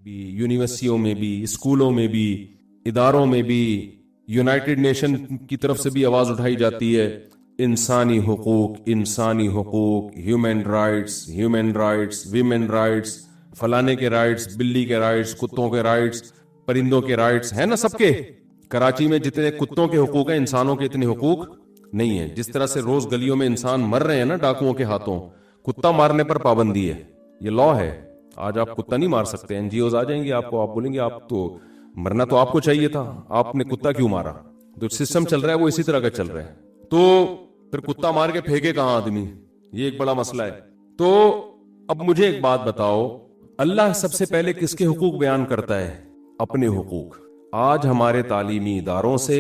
بھی, یونیورسٹیوں میں بھی, اسکولوں میں بھی, اداروں میں بھی, یونائٹڈ نیشن کی طرف سے بھی آواز اٹھائی جاتی ہے, انسانی حقوق, انسانی حقوق, ہیومن رائٹس, ویمن رائٹس, فلانے کے رائٹس, بلی کے رائٹس, کتوں کے رائٹس, پرندوں کے رائٹس ہیں نا سب کے. کراچی میں جتنے کتوں کے حقوق ہیں, انسانوں کے اتنے حقوق نہیں ہیں. جس طرح سے روز گلیوں میں انسان مر رہے ہیں نا ڈاکوؤں کے ہاتھوں, کتا مارنے پر پابندی ہے, یہ لا ہے. آج آپ کتا نہیں مار سکتے, این جی اوز آ جائیں گے آپ کو, آپ بولیں گے آپ تو مرنا تو آپ کو چاہیے تھا, آپ نے کتا کیوں مارا؟ جو سسٹم چل رہا ہے وہ اسی طرح کا چل رہا ہے. تو پھر کتا مار کے پھینکے کہاں آدمی, یہ ایک بڑا مسئلہ ہے. تو اب مجھے ایک بات بتاؤ, اللہ سب سے پہلے کس کے حقوق بیان کرتا ہے؟ اپنے حقوق. آج ہمارے تعلیمی اداروں سے,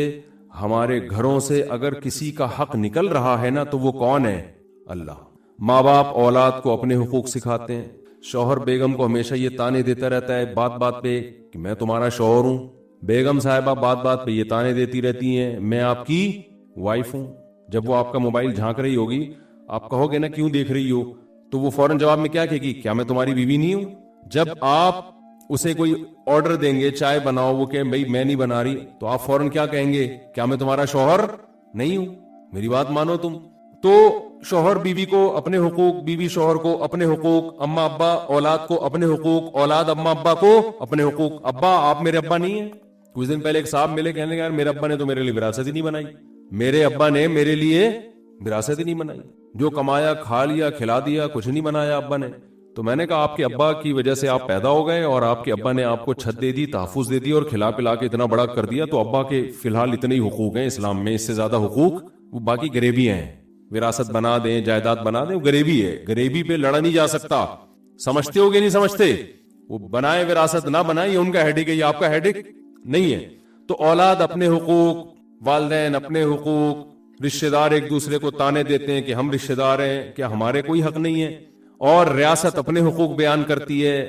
ہمارے گھروں سے اگر کسی کا حق نکل رہا ہے نا تو وہ کون ہے؟ اللہ. ماں باپ اولاد کو اپنے حقوق سکھاتے ہیں. شوہر بیگم کو ہمیشہ یہ تانے دیتا رہتا ہے بات بات پہ کہ میں تمہارا شوہر ہوں. بیگم صاحبہ بات بات پہ یہ تانے دیتی رہتی ہیں میں آپ کی وائف ہوں. جب وہ آپ کا موبائل جھانک رہی ہوگی, آپ کہو گے نا کیوں دیکھ رہی ہو, تو وہ فوراً جواب میں کیا کہے گی؟ کیا میں تمہاری بیوی نہیں ہوں؟ جب آپ اسے کوئی آرڈر دیں گے چائے بناؤ, وہ کہ بھائی میں نہیں بنا رہی, تو آپ فوراً کیا کہیں گے؟ کیا میں تمہارا شوہر نہیں ہوں؟ میری بات مانو تم. تو شوہر بیوی کو اپنے حقوق, بیوی شوہر کو اپنے حقوق, اما ابا اولاد کو اپنے حقوق, اولاد اما ابا کو اپنے حقوق. ابا آپ میرے ابا نہیں ہیں. کچھ دن پہلے ایک صاحب ملے, کہنے لگے یار میرے ابا نے تو میرے لیے وراثت ہی نہیں بنائی, میرے ابا نے میرے لیے وراثت ہی نہیں بنائی, جو کمایا کھا لیا کھلا دیا, کچھ نہیں بنایا ابا نے. تو میں نے کہا آپ کے ابا کی وجہ سے آپ پیدا ہو گئے اور آپ کے ابا نے آپ کو چھت دے دی, تحفظ دے دی اور کھلا پلا کے اتنا بڑا کر دیا, تو ابا کے فی الحال اتنے ہی حقوق ہیں اسلام میں, اس سے زیادہ حقوق وہ باقی غریبی ہیں. وراثت بنا دیں, جائیداد بنا دیں, وہ غریبی ہے. غریبی پہ لڑا نہیں جا سکتا. سمجھتے ہو گے نہیں سمجھتے؟ وہ بنائے وراثت نہ بنائے, یہ ان کا ہیڈک ہے, یہ آپ کا ہیڈک نہیں ہے. تو اولاد اپنے حقوق, والدین اپنے حقوق, رشتہ دار ایک دوسرے کو تانے دیتے ہیں کہ ہم رشتہ دار ہیں, کیا ہمارے کوئی حق نہیں ہے؟ اور ریاست اپنے حقوق بیان کرتی ہے,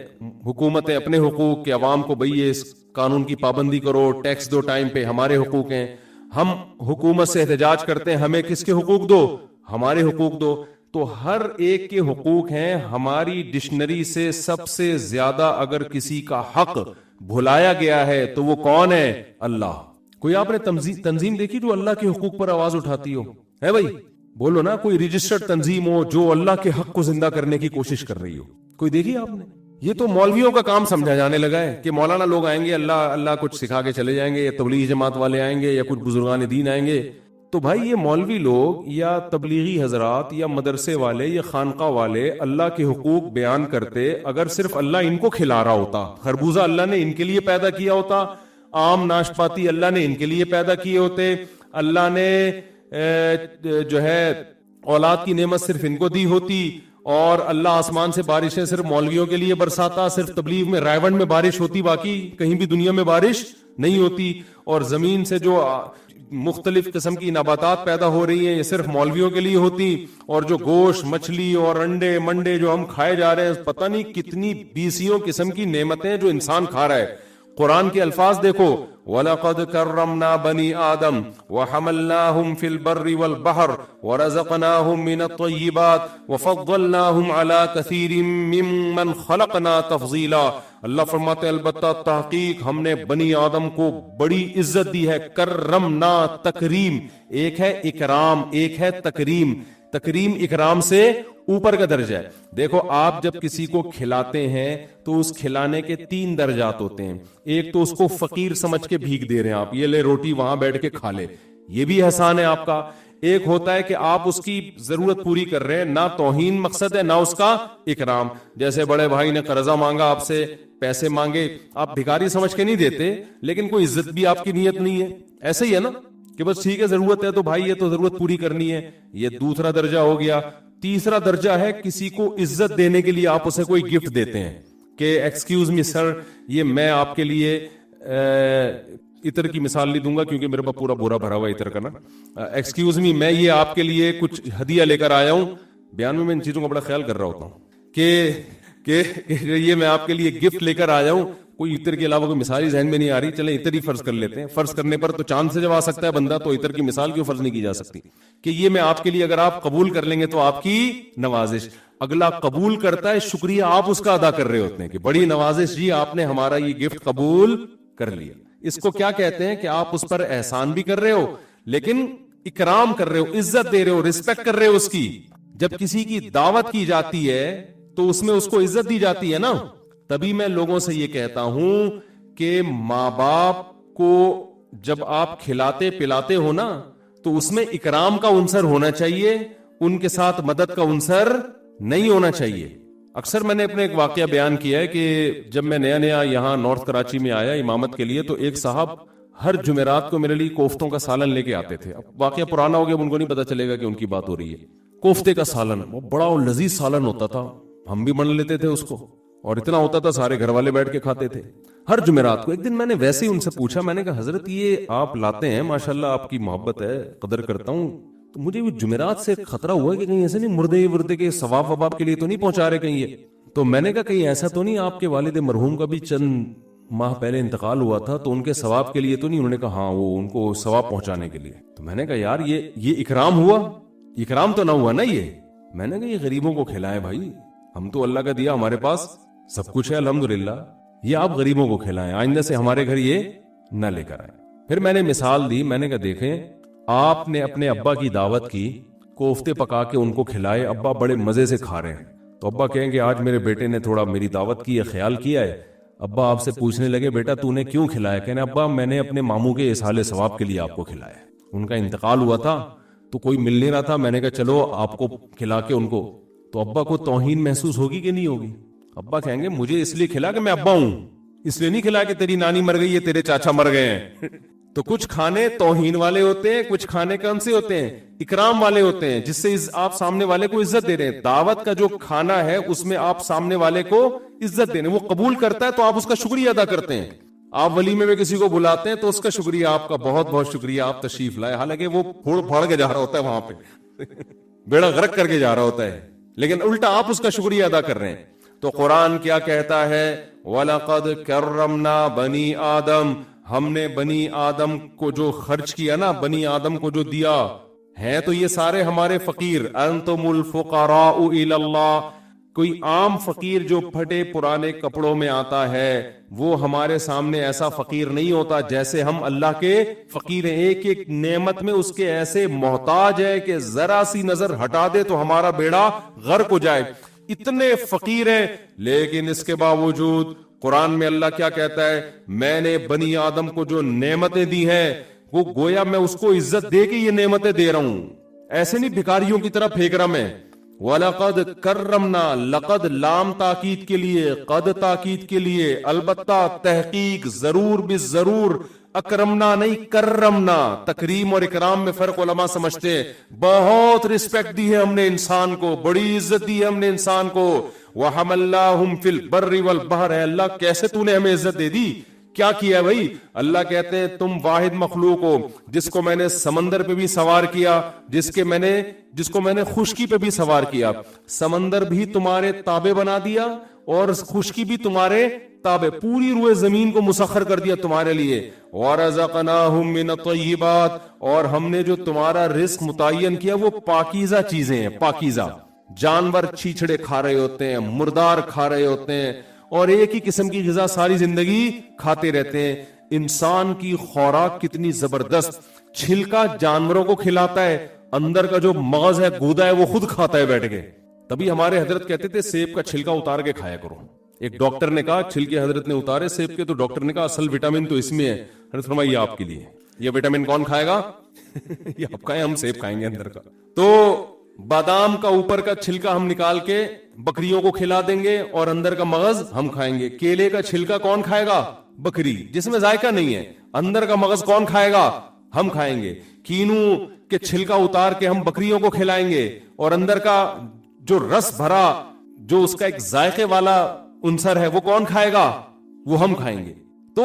حکومتیں اپنے حقوق کہ عوام کو بھئی اس قانون کی پابندی کرو, ٹیکس دو ٹائم پہ, ہمارے حقوق ہیں. ہم حکومت سے احتجاج کرتے ہیں ہمیں کس کے حقوق دو؟ ہمارے حقوق دو. تو ہر ایک کے حقوق ہیں. ہماری ڈکشنری سے سب سے زیادہ اگر کسی کا حق بھلایا گیا ہے تو وہ کون ہے؟ اللہ. کوئی آپ نے تنظیم دیکھی جو اللہ کے حقوق پر آواز اٹھاتی ہو؟ ہے بھائی بولو نا, کوئی رجسٹرڈ تنظیم ہو جو اللہ کے حق کو زندہ کرنے کی کوشش کر رہی ہو؟ کوئی دیکھی آپ نے؟ یہ تو مولویوں کا کام سمجھا جانے لگا ہے کہ مولانا لوگ آئیں گے, اللہ کچھ سکھا کے چلے جائیں گے, یا تبلیغی جماعت والے آئیں گے, یا کچھ بزرگان دین آئیں گے. تو بھائی یہ مولوی لوگ یا تبلیغی حضرات یا مدرسے والے یا خانقاہ والے اللہ کے حقوق بیان کرتے, اگر صرف اللہ ان کو کھلا رہا ہوتا, خربوزہ اللہ نے ان کے لیے پیدا کیا ہوتا, آم ناشپاتی اللہ نے ان کے لیے پیدا کیے ہوتے, اللہ نے جو ہے اولاد کی نعمت صرف ان کو دی ہوتی, اور اللہ آسمان سے بارشیں صرف مولویوں کے لیے برساتا, صرف تبلیغ میں رائے ونڈ میں بارش ہوتی, باقی کہیں بھی دنیا میں بارش نہیں ہوتی, اور زمین سے جو مختلف قسم کی نباتات پیدا ہو رہی ہیں یہ صرف مولویوں کے لیے ہوتی, اور جو گوشت مچھلی اور انڈے منڈے جو ہم کھائے جا رہے ہیں, پتہ نہیں کتنی بیسیوں قسم کی نعمتیں جو انسان کھا رہا ہے. قرآن کے الفاظ دیکھو, وَلَقَدْ كَرَّمْنَا بَنِي آدَمَ وَحَمَلْنَاهُمْ فِي الْبَرِّ وَالْبَحْرِ وَرَزَقْنَاهُمْ مِنَ الطَّيِّبَاتِ وَفَضَّلْنَاهُمْ عَلَى كَثِيرٍ مِّمَّنْ خَلَقْنَا تَفْضِيلًا. اللہ فرماتے ہیں البتہ تحقیق ہم نے بنی آدم کو بڑی عزت دی ہے. کرمنا, تکریم, ایک ہے اکرام, ایک ہے تکریم. تکریم اکرام سے اوپر کا درجہ ہے. دیکھو آپ جب کسی کو کھلاتے ہیں تو اس کھلانے کے 3 درجات ہوتے ہیں. ایک تو اس کو فقیر سمجھ کے بھیک دے رہے ہیں آپ, یہ لے روٹی وہاں بیٹھ کے کھا لے, یہ بھی احسان ہے آپ کا. ایک ہوتا ہے کہ آپ اس کی ضرورت پوری کر رہے ہیں, نہ توہین مقصد ہے نہ اس کا اکرام. جیسے بڑے بھائی نے قرضہ مانگا آپ سے, پیسے مانگے, آپ بھکاری سمجھ کے نہیں دیتے, لیکن کوئی عزت بھی آپ کی نیت نہیں ہے. ایسے ہی ہے نا کہ بس ٹھیک ہے ضرورت ہے تو بھائی یہ تو ضرورت پوری کرنی ہے. یہ دوسرا درجہ ہو گیا. تیسرا درجہ ہے کسی کو عزت دینے کے لیے آپ اسے کوئی گفٹ دیتے ہیں کہ ایکسکیوز می سر, یہ میں آپ کے لیے عطر کی مثال نہیں دوں گا کیونکہ میرے پاس پورا بورا بھرا ہوا عطر کا نا, ایکسکیوز می میں یہ آپ کے لیے کچھ ہدیہ لے کر آیا ہوں. بیان میں ان چیزوں کا بڑا خیال کر رہا ہوتا ہوں کہ یہ میں آپ کے لیے گفٹ لے کر آیا ہوں. کوئی عطر کے علاوہ کوئی مثال ہی ذہن میں نہیں آ رہی, چلیں عطر ہی فرض کر لیتے ہیں. فرض کرنے پر تو چاند سے جب آ سکتا ہے بندہ, تو عطر کی مثال کیوں فرض نہیں کی جا سکتی کہ یہ میں آپ کے لیے اگر آپ قبول کر لیں گے تو آپ کی نوازش. اگلا قبول کرتا ہے, شکریہ آپ اس کا ادا کر رہے ہوتے ہیں کہ بڑی نوازش جی, آپ نے ہمارا یہ گفٹ قبول کر لیا. اس کو کیا کہتے ہیں کہ آپ اس پر احسان بھی کر رہے ہو لیکن اکرام کر رہے ہو, عزت دے رہے ہو, رسپیکٹ کر رہے ہو اس کی. جب کسی کی دعوت کی جاتی ہے تو اس میں اس کو عزت دی جاتی ہے نا. تبھی میں لوگوں سے یہ کہتا ہوں کہ ماں باپ کو جب آپ کھلاتے پلاتے ہو نا تو اس میں اکرام کا عنصر ہونا چاہیے, ان کے ساتھ مدد کا عنصر نہیں ہونا چاہیے. اکثر میں نے اپنے ایک واقعہ بیان کیا ہے کہ جب میں نیا نیا یہاں نارتھ کراچی میں آیا امامت کے لیے تو ایک صاحب ہر جمعرات کو میرے لیے کوفتوں کا سالن لے کے آتے تھے. اب واقعہ پرانا ہو گیا, ان کو نہیں پتا چلے گا کہ ان کی بات ہو رہی ہے. کوفتے کا سالن وہ بڑا لذیذ سالن ہوتا تھا, ہم بھی بن لیتے تھے اس کو, اور اتنا ہوتا تھا سارے گھر والے بیٹھ کے کھاتے تھے ہر جمعرات کو. ایک دن میں نے ویسے ہی ان سے پوچھا, میں نے کہا حضرت یہ آپ لاتے ہیں ماشاءاللہ آپ کی محبت ہے, قدر کرتا ہوں, تو مجھے وہ جمعرات سے خطرہ ہوا کہ کہیں ایسے نہیں مردے کے ثواب وباب کے لیے تو نہیں پہنچا رہے کہیں یہ. تو میں نے کہا کہیں ایسا تو نہیں آپ کے والد مرحوم کا بھی چند ماہ پہلے انتقال ہوا تھا تو ان کے ثواب کے لیے تو نہیں؟ انہوں نے کہا ہاں وہ ان کو ثواب پہنچانے کے لیے. تو میں نے کہا یار یہ اکرام ہوا, اکرام تو نہ ہوا نا یہ. میں نے کہا یہ غریبوں کو کھلائیں بھائی, ہم تو اللہ کا دیا, ہمارے پاس سب کچھ ہے الحمدللہ, یہ آپ غریبوں کو کھلائیں, آئندہ سے ہمارے گھر یہ نہ لے کر آئے. پھر میں نے مثال دی, میں نے کہا دیکھیں آپ نے اپنے ابا کی دعوت کی, کوفتے پکا کے ان کو کھلائے, ابا بڑے مزے سے کھا رہے ہیں, تو ابا کہیں گے آج میرے بیٹے نے تھوڑا میری دعوت کی ہے, خیال کیا ہے. ابا آپ سے پوچھنے لگے بیٹا تو نے کیوں کھلایا؟ کہنے ابا میں نے اپنے ماموں کے اصحال ثواب کے لیے آپ کو کھلایا, ان کا انتقال ہوا تھا تو کوئی مل نہیں رہا تھا, میں نے کہا چلو آپ کو کھلا کے ان کو. تو ابا کو توہین محسوس ہوگی کہ نہیں ہوگی؟ ابا کہیں گے مجھے اس لیے کھلا کہ میں ابا ہوں, اس لیے نہیں کھلا کہ تیری نانی مر گئی ہے, تیرے چاچا مر گئے ہیں. تو کچھ کھانے توہین والے ہوتے ہیں, کچھ کھانے کون سے ہوتے ہیں؟ اکرام والے ہوتے ہیں, جس سے آپ سامنے والے کو عزت دے رہے ہیں. دعوت کا جو کھانا ہے اس میں آپ سامنے والے کو عزت دے رہے ہیں, وہ قبول کرتا ہے تو آپ اس کا شکریہ ادا کرتے ہیں. آپ ولیمے میں کسی کو بلاتے ہیں تو اس کا شکریہ, آپ کا بہت بہت شکریہ آپ تشریف لائے, حالانکہ وہ پھوڑ پھاڑ کے جا رہا ہوتا ہے وہاں پہ بیڑا غرق کر کے جا رہا ہوتا ہے, لیکن الٹا آپ اس کا شکریہ ادا کر رہے ہیں. تو قرآن کیا کہتا ہے؟ وَلَقَدْ كَرَّمْنَا بَنِي آدم, ہم نے بنی آدم کو جو خرچ کیا نا, بنی آدم کو جو دیا ہے, تو یہ سارے ہمارے فقیر. انتم الفقراء الی اللہ, کوئی عام فقیر جو پھٹے پرانے کپڑوں میں آتا ہے وہ ہمارے سامنے ایسا فقیر نہیں ہوتا جیسے ہم اللہ کے فقیر ہیں. ایک ایک نعمت میں اس کے ایسے محتاج ہے کہ ذرا سی نظر ہٹا دے تو ہمارا بیڑا غرق ہو جائے, اتنے فقیر ہیں. لیکن اس کے باوجود قرآن میں اللہ کیا کہتا ہے؟ میں نے بنی آدم کو جو نعمتیں دی ہیں وہ گویا میں اس کو عزت دے کے یہ نعمتیں دے رہا ہوں, ایسے نہیں بھکاریوں کی طرح پھینک رہا میں. وَلَقَدْ كَرَّمْنَا, لقد لام تاکید کے لیے, قد تاکید کے لیے, البتہ تحقیق ضرور بالضرور, اکرمنا نہیں کرمنا. تکریم اور اکرام میں فرق علماء سمجھتے ہیں. بہت رسپیکٹ دی ہے ہم نے انسان کو, بڑی عزت دی ہے ہم نے انسان کو. وَحَمَلْنَاهُمْ فِي الْبَرِّ وَالْبَحْرِ, اللہ کیسے تو نے ہمیں عزت دے دی, کیا کیا بھائی؟ اللہ کہتے ہیں تم واحد مخلوق ہو جس کو میں نے سمندر پہ بھی سوار کیا, جس کو میں نے خشکی پہ بھی سوار کیا. سمندر بھی تمہارے تابع بنا دیا اور خشکی بھی تمہارے تابع, پوری روئے زمین کو مسخر کر دیا تمہارے لیے. وَرَزَقْنَاهُمْ مِنَ الطَّيِّبَاتِ, اور ہم نے جو تمہارا رزق متعین کیا وہ پاکیزہ چیزیں ہیں, پاکیزہ. جانور چھیچڑے کھا رہے ہوتے ہیں, مردار کھا رہے ہوتے ہیں, اور ایک ہی قسم کی غذا ساری زندگی کھاتے رہتے ہیں. انسان کی خوراک کتنی زبردست, چھلکا جانوروں کو کھلاتا ہے, اندر کا جو مغز ہے گودا ہے وہ خود کھاتا ہے بیٹھ کے. تبھی ہمارے حضرت کہتے تھے سیب کا چھلکا اتار کے کھایا کرو. ایک ڈاکٹر نے کہا, چھلکے حضرت نے اتارے سیب کے, تو ڈاکٹر نے کہا اصل وٹامن تو اس میں ہے. حضرت فرمایا یہ آپ کے لیے, یہ وٹامن کون کھائے گا؟ یہ آپ کھائیں, ہم سیب کھائیں گے اندر کا. تو بادام کا اوپر کا چھلکا ہم نکال کے بکریوں کو کھلا دیں گے اور اندر کا مغز ہم کھائیں گے. کیلے کا چھلکا کون کھائے گا؟ بکری, جس میں ذائقہ نہیں ہے. اندر کا مغز کون کھائے گا؟ ہم کھائیں گے. کینو کے چھلکا اتار کے ہم بکریوں کو کھلائیں گے, اور اندر کا جو رس بھرا جو اس کا ایک ذائقے والا عنصر ہے وہ کون کھائے گا؟ وہ ہم کھائیں گے. تو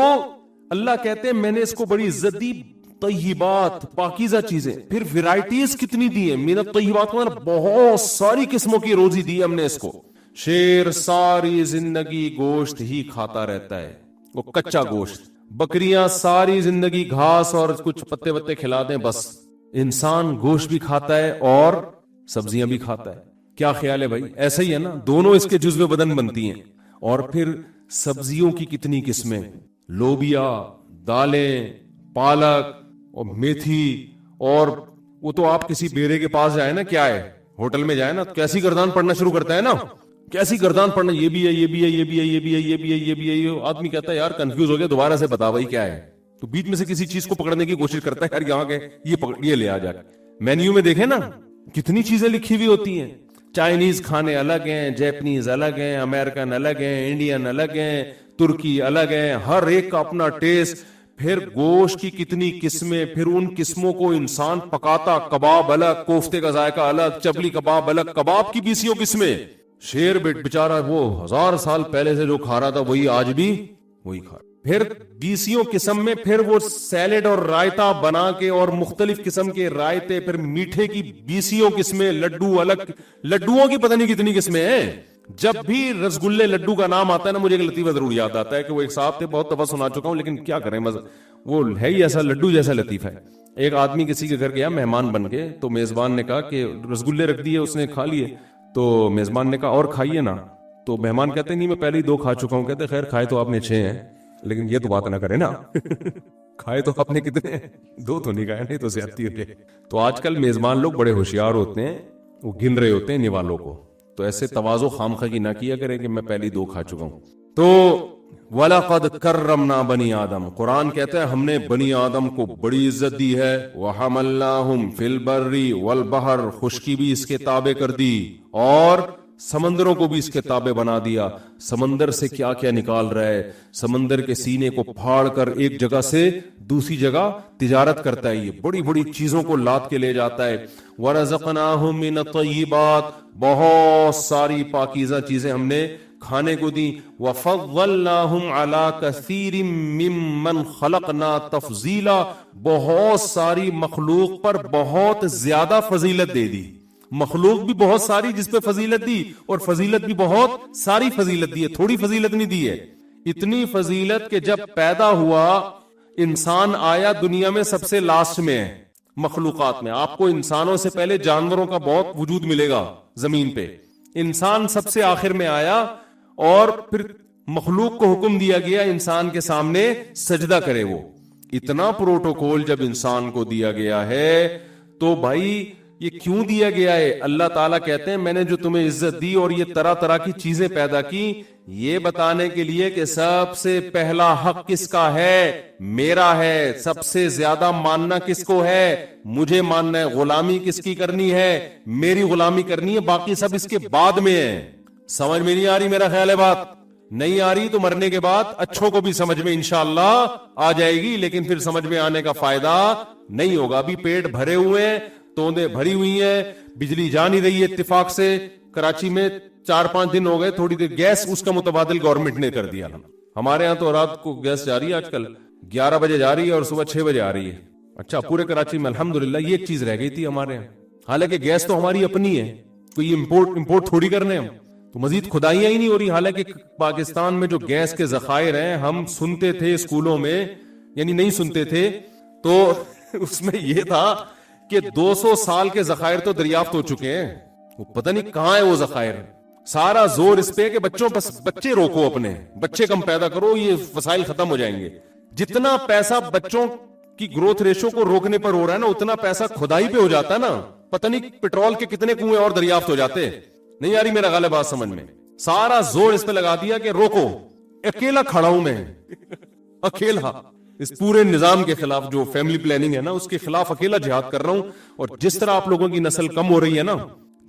اللہ کہتے ہیں میں نے اس کو بڑی عزت دی, طیبات پاکیزہ چیزیں. پھر ویرائٹیز کتنی دی ہے, من الطیبات کو بہت ساری قسموں کی روزی دی ہم نے اس کو. شیر ساری زندگی گوشت ہی کھاتا رہتا ہے, وہ کچا گوشت. بکریاں ساری زندگی گھاس اور کچھ پتے وتے کھلا دیں بس. انسان گوشت بھی کھاتا ہے اور سبزیاں بھی کھاتا ہے. کیا خیال ہے بھائی؟ ایسا ہی ہے نا، دونوں اس کے جزو بدن بنتی ہیں. اور پھر سبزیوں کی کتنی قسمیں، لوبیا، دالیں، پالک اور میتھی. اور وہ تو آپ کسی بیرے کے پاس جائیں نا، کیا ہے ہوٹل میں جائیں نا، کیسی گردان پڑنا شروع کرتا ہے نا، کیسی گردان پڑنا، یہ بھی ہے، یہ بھی ہے، یہ بھی ہے، یہ بھی ہے، یہ بھی ہے، یہ بھی ہے. آدمی کہتا ہے یار کنفیوز ہو گیا، دوبارہ سے بتا بھائی کیا ہے. تو بیچ میں سے کسی چیز کو پکڑنے کی کوشش کرتا ہے، یار یہاں کے یہ لے آ جا. مینیو میں دیکھیں نا کتنی چیزیں لکھی ہوئی ہوتی ہیں. چائنیز کھانے الگ ہیں، جیپنیز الگ ہیں، امریکن الگ ہیں، انڈین الگ ہیں، ترکی الگ ہیں، ہر ایک کا اپنا ٹیسٹ. پھر گوشت کی کتنی قسمیں، پھر ان قسموں کو انسان پکاتا، کباب الگ، کوفتے کا ذائقہ الگ، چپلی کباب الگ، کباب کی 20 قسمیں. شیر بیچارہ وہ 1000 سال پہلے سے جو کھا رہا تھا وہی آج بھی وہی کھا رہا. پھر 20 قسم میں پھر وہ سیلڈ اور رائتا بنا کے، اور مختلف قسم کے رائتے، پھر میٹھے کی 20 قسمیں، لڈو الگ، لڈوؤں کی پتہ نہیں کتنی قسمیں ہیں. جب بھی رسگلے لڈو کا نام آتا ہے نا، مجھے ایک لطیفہ ضرور یاد آتا ہے کہ وہ ایک صاحب تھے، بہت دفعہ سنا چکا ہوں لیکن کیا کریں، وہ ہے ہی ایسا لڈو جیسا لطیفہ ہے. ایک آدمی کسی کے گھر گیا مہمان بن کے، تو میزبان نے کہا کہ رسگلے رکھ دیے، اس نے کھا لیے. تو میزبان نے کہا اور کھائیے نا. تو مہمان کہتے نہیں میں پہلے ہی 2 کھا چکا ہوں. کہتے خیر کھائے تو آپ نے 6 ہیں، لیکن یہ تو بات نہ کرے نا کھائے تو آپ نے کتنے ہیں؟ 2 تو نہیں کھائے، نہیں تو زیادتی ہوتی ہے. تو آج کل میزبان لوگ بڑے ہوشیار ہوتے ہیں، وہ گن رہے ہوتے ہیں نوالوں کو. تو ایسے تواضع خامخواہ نہ کیا کرے کہ میں پہلی 2 کھا چکا ہوں. تو وَلَقَدْ كَرَّمْنَا بَنِي آدم، قرآن کہتا ہے ہم نے بنی آدم کو بڑی عزت دی ہے. وَحَمَلْنَاهُمْ فِي الْبَرِّ وَالْبَحْرِ، خشکی بھی اس کے تابع کر دی اور سمندروں کو بھی اس کے تابع بنا دیا. سمندر سے کیا کیا نکال رہا ہے، سمندر کے سینے کو پھاڑ کر ایک جگہ سے دوسری جگہ تجارت کرتا ہے، یہ بڑی بڑی چیزوں کو لاد کے لے جاتا ہے. وَرَزَقْنَاهُمْ مِنَ الطَّيِّبَاتِ، بہت ساری پاکیزہ چیزیں ہم نے کھانے کو دی. وَفَضَّلْنَاهُمْ عَلَى كَثِيرٍ مِّمَّنْ خَلَقْنَا تَفْضِيلًا، بہت ساری مخلوق پر بہت زیادہ فضیلت دے دی. مخلوق بھی بہت ساری جس پہ فضیلت دی، اور فضیلت بھی بہت ساری فضیلت دی ہے، تھوڑی فضیلت نہیں دی ہے. اتنی فضیلت کہ جب پیدا ہوا انسان آیا دنیا میں سب سے لاسٹ میں ہے مخلوقات میں. آپ کو انسانوں سے پہلے جانوروں کا بہت وجود ملے گا زمین پہ، انسان سب سے آخر میں آیا. اور پھر مخلوق کو حکم دیا گیا انسان کے سامنے سجدہ کرے. وہ اتنا پروٹوکول جب انسان کو دیا گیا ہے تو بھائی یہ کیوں دیا گیا ہے؟ اللہ تعالیٰ کہتے ہیں میں نے جو تمہیں عزت دی اور یہ طرح طرح کی چیزیں پیدا کی، یہ بتانے کے لیے کہ سب سے پہلا حق کس کا ہے؟ میرا ہے. سب سے زیادہ ماننا کس کو ہے؟ مجھے ماننا ہے. غلامی کس کی کرنی ہے؟ میری غلامی کرنی ہے. باقی سب اس کے بعد میں ہے. سمجھ میں نہیں آ رہی؟ میرا خیال ہے بات نہیں آ رہی تو مرنے کے بعد اچھوں کو بھی سمجھ میں انشاءاللہ آ جائے گی، لیکن پھر سمجھ میں آنے کا فائدہ نہیں ہوگا. ابھی پیٹ بھرے ہوئے ہیں، توندیں بھری ہوئی ہیں، بجلی جا نہیں رہی ہے. اتفاق سے کراچی میں 4-5 دن ہو گئے، تھوڑی دیر گیس اس کا متبادل گورنمنٹ نے کر دیا. ہمارے ہاں تو رات کو گیس جا رہی ہے، آج کل 11 بجے جا رہی ہے اور صبح 6 بجے آ رہی ہے. اچھا پورے کراچی میں الحمدللہ یہ ایک چیز رہ گئی تھی ہمارے ہاں، حالانکہ گیس تو ہماری اپنی ہے، کوئی امپورٹ تھوڑی کرنے ہم تو مزید کھدائیاں ہی نہیں ہو رہی. حالانکہ پاکستان میں جو گیس کے ذخائر ہیں، ہم سنتے تھے اسکولوں میں، یعنی نہیں سنتے تھے تو اس میں یہ تھا کہ 200 سال کے ذخائر تو دریافت ہو چکے ہیں. وہ پتہ نہیں کہاں ہے وہ ذخائر. سارا زور اس پہ کہ بچے روکو، اپنے بچے کم پیدا کرو، یہ وسائل ختم ہو جائیں گے. جتنا پیسہ بچوں کی گروتھ ریشو کو روکنے پر ہو رہا ہے نا، اتنا پیسہ کھدائی پہ ہو جاتا ہے نا. پتہ نہیں پٹرول کے کتنے کنویں اور دریافت ہو جاتے. نہیں آ رہی میرا غالب بات سمجھ میں؟ سارا زور اس پہ لگا دیا کہ روکو. اکیلا کھڑا ہوں میں، اکیلا اس پورے نظام کے خلاف، جو فیملی پلاننگ ہے نا اس کے خلاف اکیلا جہاد کر رہا ہوں. اور جس طرح آپ لوگوں کی نسل کم ہو رہی ہے نا،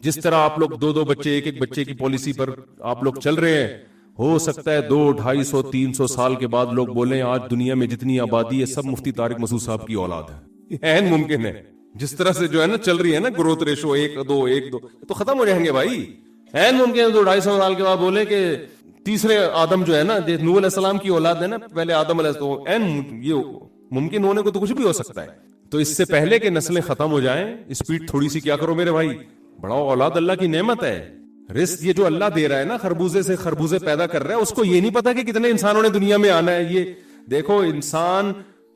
جس طرح آپ لوگ 2 بچے، ایک بچے کی پالیسی پر آپ لوگ چل رہے ہیں، ہو سکتا ہے 200, 250, 300 سال کے بعد لوگ بولیں آج دنیا میں جتنی آبادی ہے سب مفتی طارق مسعود صاحب کی اولاد ہے. این ممکن ہے جس طرح سے جو ہے نا چل رہی ہے نا گروتھ ریشو 1-2 تو ختم ہو جائیں گے بھائی. این ممکن ہے 200-250 سال کے بعد بولے کہ تیسرے آدم جو ہے نا، نوح علیہ السلام کی اولاد ہے نا، پہلے آدم علیہ السلام، این یہ ممکن ہونے کو تو کچھ بھی ہو سکتا ہے. تو اس سے پہلے کہ نسلیں ختم ہو جائیں، اسپیڈ تھوڑی سی کیا کرو میرے بھائی، بڑھاؤ. اولاد اللہ کی نعمت ہے. رزق یہ جو اللہ دے رہا ہے نا، خربوزے سے خربوزے پیدا کر رہا ہے، اس کو یہ نہیں پتا کہ کتنے انسانوں نے دنیا میں آنا ہے. یہ دیکھو انسان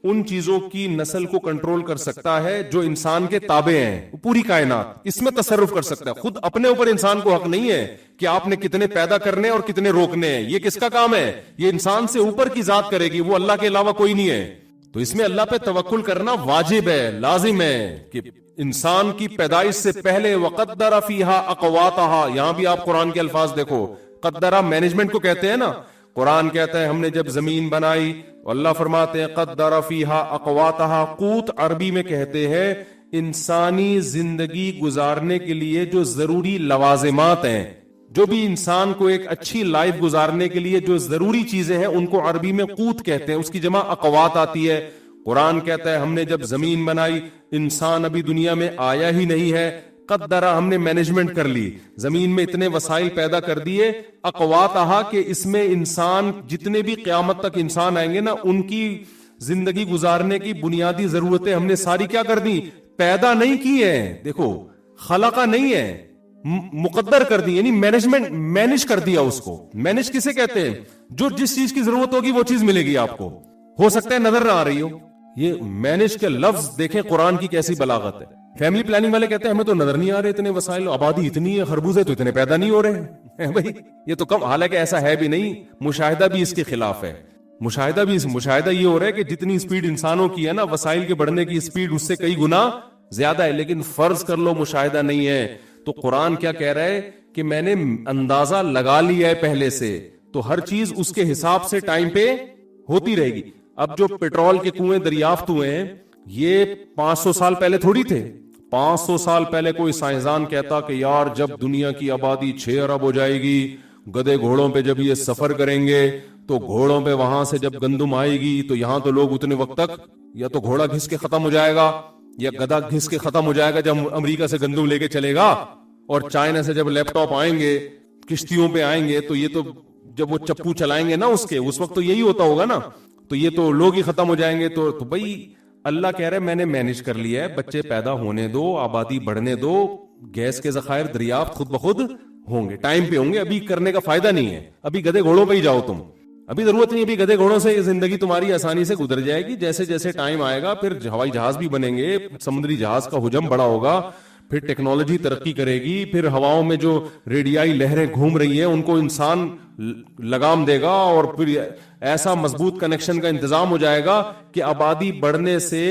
ان چیزوں کی نسل کو کنٹرول کر سکتا ہے جو انسان کے تابع ہیں. پوری کائنات اس میں تصرف کر سکتا ہے. خود اپنے اوپر انسان کو حق نہیں ہے کہ آپ نے کتنے پیدا کرنے اور کتنے روکنے ہیں. یہ کس کا کام ہے؟ یہ انسان سے اوپر کی ذات کرے گی, وہ اللہ کے علاوہ کوئی نہیں ہے. تو اس میں اللہ پہ توکل کرنا واجب ہے, لازم ہے کہ انسان کی پیدائش سے پہلے وقدر فیہا اقواتہا. یہاں بھی آپ قرآن کے الفاظ دیکھو, قدرہ مینجمنٹ کو کہتے ہیں نا. قرآن کہتا ہے ہم نے جب زمین بنائی, اللہ فرماتے ہیں قدر فیہا اقواتہا. قوت عربی میں کہتے ہیں انسانی زندگی گزارنے کے لیے جو ضروری لوازمات ہیں, جو بھی انسان کو ایک اچھی لائف گزارنے کے لیے جو ضروری چیزیں ہیں ان کو عربی میں قوت کہتے ہیں. اس کی جمع اقوات آتی ہے. قرآن کہتا ہے ہم نے جب زمین بنائی, انسان ابھی دنیا میں آیا ہی نہیں ہے, قدرہ ہم نے مینجمنٹ کر لی, زمین میں اتنے وسائل پیدا کر دیے. اقواتہا کہ اس میں انسان جتنے بھی قیامت تک انسان آئیں گے نا, ان کی زندگی گزارنے کی بنیادی ضرورتیں ہم نے ساری کیا کر دی, پیدا نہیں کی ہے. دیکھو خلقہ نہیں ہے, مقدر کر دی, یعنی مینجمنٹ, مینج کر دیا اس کو. مینج کسے کہتے ہیں؟ جو جس چیز کی ضرورت ہوگی وہ چیز ملے گی آپ کو. ہو سکتا ہے نظر نہ آ رہی ہو. یہ مینج کے لفظ دیکھیں قرآن کی کیسی بلاغت ہے. فیملی پلاننگ والے کہتے ہیں ہمیں تو نظر نہیں آ رہے اتنے وسائل, آبادی اتنی ہے, خربوزے تو اتنے پیدا نہیں ہو رہے ہیں بھائی, یہ تو کم. حالانکہ ایسا ہے بھی نہیں, مشاہدہ بھی اس کے خلاف ہے. مشاہدہ یہ ہو رہا ہے کہ جتنی سپیڈ انسانوں کی ہے نا, وسائل کے بڑھنے کی سپیڈ اس سے کئی گنا زیادہ ہے. لیکن فرض کر لو مشاہدہ نہیں ہے, تو قرآن کیا کہہ رہا ہے کہ میں نے اندازہ لگا لیا ہے پہلے سے, تو ہر چیز اس کے حساب سے ٹائم پہ ہوتی رہے گی. اب جو پیٹرول کے کنویں دریافت ہوئے ہیں, یہ 500 سال پہلے تھوڑی تھے. 500 سال پہلے کوئی سائنسدان کہتا کہ یار جب دنیا کی آبادی 6 ارب ہو جائے گی, گدے گھوڑوں پہ جب یہ سفر کریں گے تو گھوڑوں پہ وہاں سے جب گندم آئے گی تو یہاں تو لوگ اتنے وقت تک یا تو گھوڑا گھس کے ختم ہو جائے گا یا گدھا گھس کے ختم ہو جائے گا جب امریکہ سے گندم لے کے چلے گا, اور چائنا سے جب لیپ ٹاپ آئیں گے, کشتیوں پہ آئیں گے, تو یہ تو جب وہ چپو چلائیں گے نا اس وقت تو یہی ہوتا ہوگا نا, تو یہ تو لوگ ہی ختم ہو جائیں گے. تو بھائی اللہ کہہ رہے میں نے مینج کر لیا ہے, بچے پیدا ہونے دو, آبادی بڑھنے دو, گیس کے ذخائر دریافت خود بخود ہوں گے, ٹائم پہ ہوں گے. ابھی کرنے کا فائدہ نہیں ہے, ابھی گدھے گھوڑوں پہ ہی جاؤ تم, ابھی ضرورت نہیں. ابھی گدھے گھوڑوں سے یہ زندگی تمہاری آسانی سے گزر جائے گی. جیسے جیسے ٹائم آئے گا پھر ہوائی جہاز بھی بنیں گے, سمندری جہاز کا حجم بڑا ہوگا, پھر ٹیکنالوجی ترقی کرے گی, پھر ہواؤں میں جو ریڈیائی لہریں گھوم رہی ہیں ان کو انسان لگام دے گا, اور پھر ایسا مضبوط کنیکشن کا انتظام ہو جائے گا کہ آبادی بڑھنے سے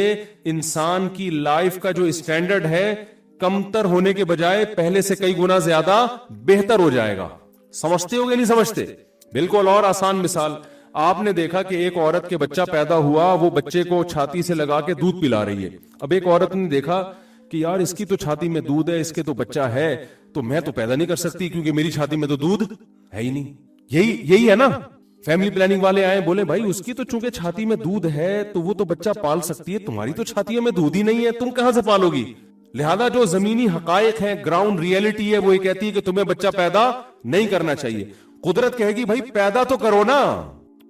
انسان کی لائف کا جو اسٹینڈرڈ ہے کمتر ہونے کے بجائے پہلے سے کئی گنا زیادہ بہتر ہو جائے گا. سمجھتے ہو گے نہیں سمجھتے؟ بالکل. اور آسان مثال, آپ نے دیکھا کہ ایک عورت کے بچہ پیدا ہوا, وہ بچے کو چھاتی سے لگا کے دودھ پلا رہی ہے. اب ایک عورت نے دیکھا کہ یار اس کی تو چھاتی میں دودھ ہے, اس کے تو بچہ ہے, تو میں تو پیدا نہیں کر سکتی کیونکہ میری چھاتی میں تو دودھ ہے ہی نہیں. یہی ہے نا. فیملی پلاننگ والے آئے, بولے بھائی اس کی تو چونکہ چھاتی میں دودھ ہے تو وہ تو بچہ پال سکتی ہے, تمہاری تو چھاتیوں میں دودھ ہی نہیں ہے, تم کہاں سے پالو گی؟ لہذا جو زمینی حقائق ہیں, گراؤنڈ ریئلٹی ہے, وہ یہ کہتی ہے کہ تمہیں بچہ پیدا نہیں کرنا چاہیے. قدرت کہے گی بھائی پیدا تو کرو نا,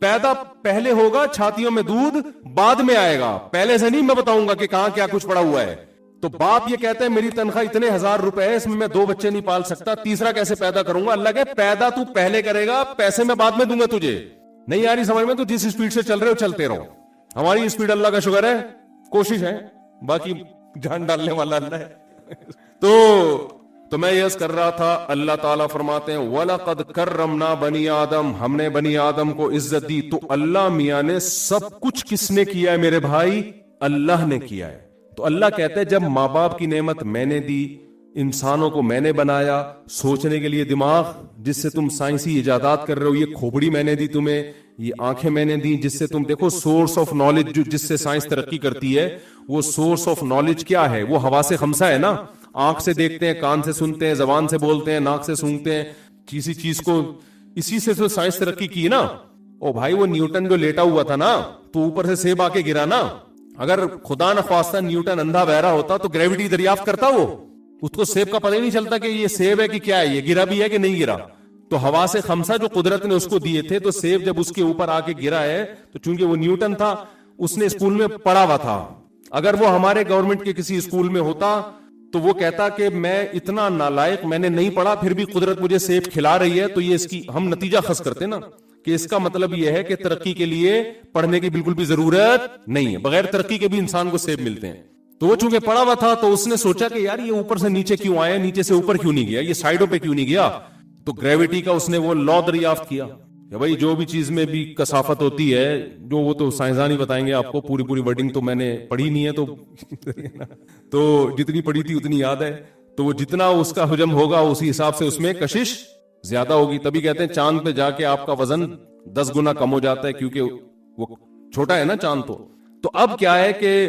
پیدا پہلے ہوگا, چھاتیوں میں دودھ بعد میں آئے گا, پہلے سے نہیں میں بتاؤں گا کہ کہاں کیا کچھ پڑا ہوا ہے. تو باپ یہ کہتا ہے میری تنخواہ اتنے 1000 روپے ہے, اس میں میں 2 بچے نہیں پال سکتا, تیسرا کیسے پیدا کروں گا؟ اللہ کہ پیدا تو پہلے کرے گا, پیسے میں بعد میں دوں گا تجھے. نہیں آ رہی سمجھ میں؟ تو جس اسپیڈ سے چل رہے ہو چلتے رہو. ہماری اسپیڈ اللہ کا شکر ہے, کوشش ہے, باقی جان ڈالنے والا اللہ ہے. تو میں یس کر رہا تھا, اللہ تعالیٰ فرماتے ہیں وَلَقَدْ كَرَّمْنَا بَنِي آدم, ہم نے بنی آدم کو عزت دی. تو اللہ میاں نے سب کچھ کس نے کیا ہے میرے بھائی؟ اللہ نے کیا ہے. تو اللہ کہتے ہیں جب ماں باپ کی نعمت میں نے دی, انسانوں کو میں نے بنایا, سوچنے کے لیے دماغ جس سے تم سائنسی ایجادات کر رہے ہو, یہ کھوپڑی میں نے دی تمہیں, یہ آنکھیں میں نے دی جس سے تم دیکھو سورس آف نالج جو جس سے سائنس ترقی کرتی ہے, وہ سورس آف نالج کیا ہے؟ وہ حواس خمسہ ہے نا. آنکھ سے دیکھتے ہیں, کان سے سنتے ہیں, زبان سے بولتے ہیں, ناک سے سونگتے ہیں, کسی چیز کو اسی سے تو سائنس ترقی کی نا. او بھائی وہ نیوٹن جو لیٹا ہوا تھا نا, تو اوپر سے سیب آ کے گرا نا, اگر خدا نخواستہ نیوٹن اندھا بہرا ہوتا تو گریوٹی دریافت کرتا, وہ اس کو سیب کا پتہ ہی نہیں چلتا کہ یہ سیب ہے کہ کیا ہے, یہ گرا بھی ہے کہ نہیں گرا. تو حواس خمسہ جو قدرت نے اس کو دیے تھے, تو سیب جب اس کے اوپر آ کے گرا ہے تو چونکہ وہ نیوٹن تھا, اس نے اسکول میں پڑھا ہوا تھا. اگر وہ ہمارے گورنمنٹ کے کسی اسکول میں ہوتا تو وہ کہتا کہ میں اتنا نالائق, میں نے نہیں پڑھا پھر بھی قدرت مجھے سیب کھلا رہی ہے, تو یہ اس کی ہم نتیجہ خاص کرتے نا کہ اس کا مطلب یہ ہے کہ ترقی کے لیے پڑھنے کی بالکل بھی ضرورت نہیں ہے, بغیر ترقی کے بھی انسان کو سیب ملتے ہیں. تو وہ چونکہ پڑھا ہوا تھا تو اس نے سوچا کہ یار یہ اوپر سے نیچے کیوں آیا, نیچے سے اوپر کیوں نہیں گیا, یہ سائڈوں پہ کیوں نہیں گیا. تو گریوٹی کا اس نے وہ لا دریافت کیا کہ بھائی جو بھی چیز میں بھی کثافت ہوتی ہے, جو وہ تو سائنسدان ہی بتائیں گے آپ کو, پوری ورڈنگ تو میں نے پڑھی نہیں ہے, تو جتنی پڑھی تھی اتنی یاد ہے. تو وہ جتنا اس کا حجم ہوگا اسی حساب سے اس میں کشش زیادہ ہوگی. تبھی کہتے ہیں چاند پہ جا کے آپ کا وزن 10 گنا کم ہو جاتا ہے, کیونکہ وہ چھوٹا ہے نا چاند. تو اب کیا ہے کہ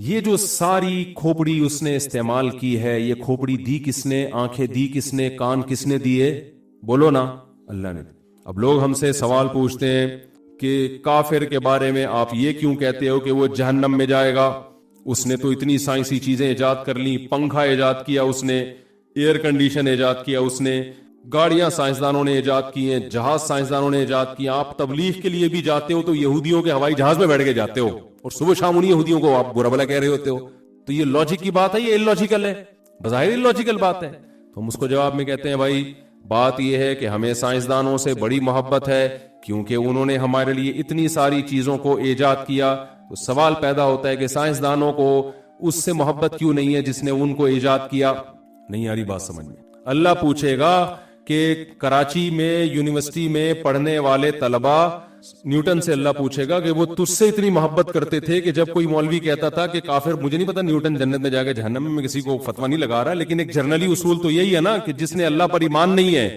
یہ جو ساری کھوپڑی اس نے استعمال کی ہے, یہ کھوپڑی دی کس نے, آنکھیں دی کس نے, کان کس نے دیے, بولو نا, اللہ نے. اب لوگ ہم سے سوال پوچھتے ہیں کہ کافر کے بارے میں آپ یہ کیوں کہتے ہو کہ وہ جہنم میں جائے گا, اس نے تو اتنی سائنسی چیزیں ایجاد کر لی, پنکھا ایجاد کیا اس نے, ایئر کنڈیشن ایجاد کیا اس نے, گاڑیاں سائنسدانوں نے ایجاد کی ہیں, جہاز سائنسدانوں نے ایجاد کیا. آپ تبلیغ کے لیے بھی جاتے ہو تو یہودیوں کے ہوائی جہاز میں بیٹھ کے جاتے ہو, اور صبح شام انہی یہودیوں کو آپ برا بھلا کہہ رہے ہوتے ہو. تو یہ لاجک کی بات ہے, یہ illogical ہے, بظاہر illogical بات ہے. تو ہم اس کو جواب میں کہتے ہیں بھائی بات یہ ہے کہ ہمیں سائنسدانوں سے بڑی محبت ہے, کیونکہ انہوں نے ہمارے لیے اتنی ساری چیزوں کو ایجاد کیا. تو سوال پیدا ہوتا ہے کہ سائنسدانوں کو اس سے محبت کیوں نہیں ہے جس نے ان کو ایجاد کیا. نہیں آ رہی بات سمجھ میں. اللہ پوچھے گا کہ کراچی میں یونیورسٹی میں پڑھنے والے طلبہ, نیوٹن سے اللہ پوچھے گا کہ وہ تجھ سے اتنی محبت کرتے تھے کہ جب کوئی مولوی کہتا تھا کہ کافر, مجھے نہیں پتا نیوٹن جنت میں جا کے جہنم میں کسی کو فتویٰ نہیں لگا رہا, لیکن ایک جرنلی اصول تو یہی ہے نا کہ جس نے اللہ پر ایمان نہیں ہے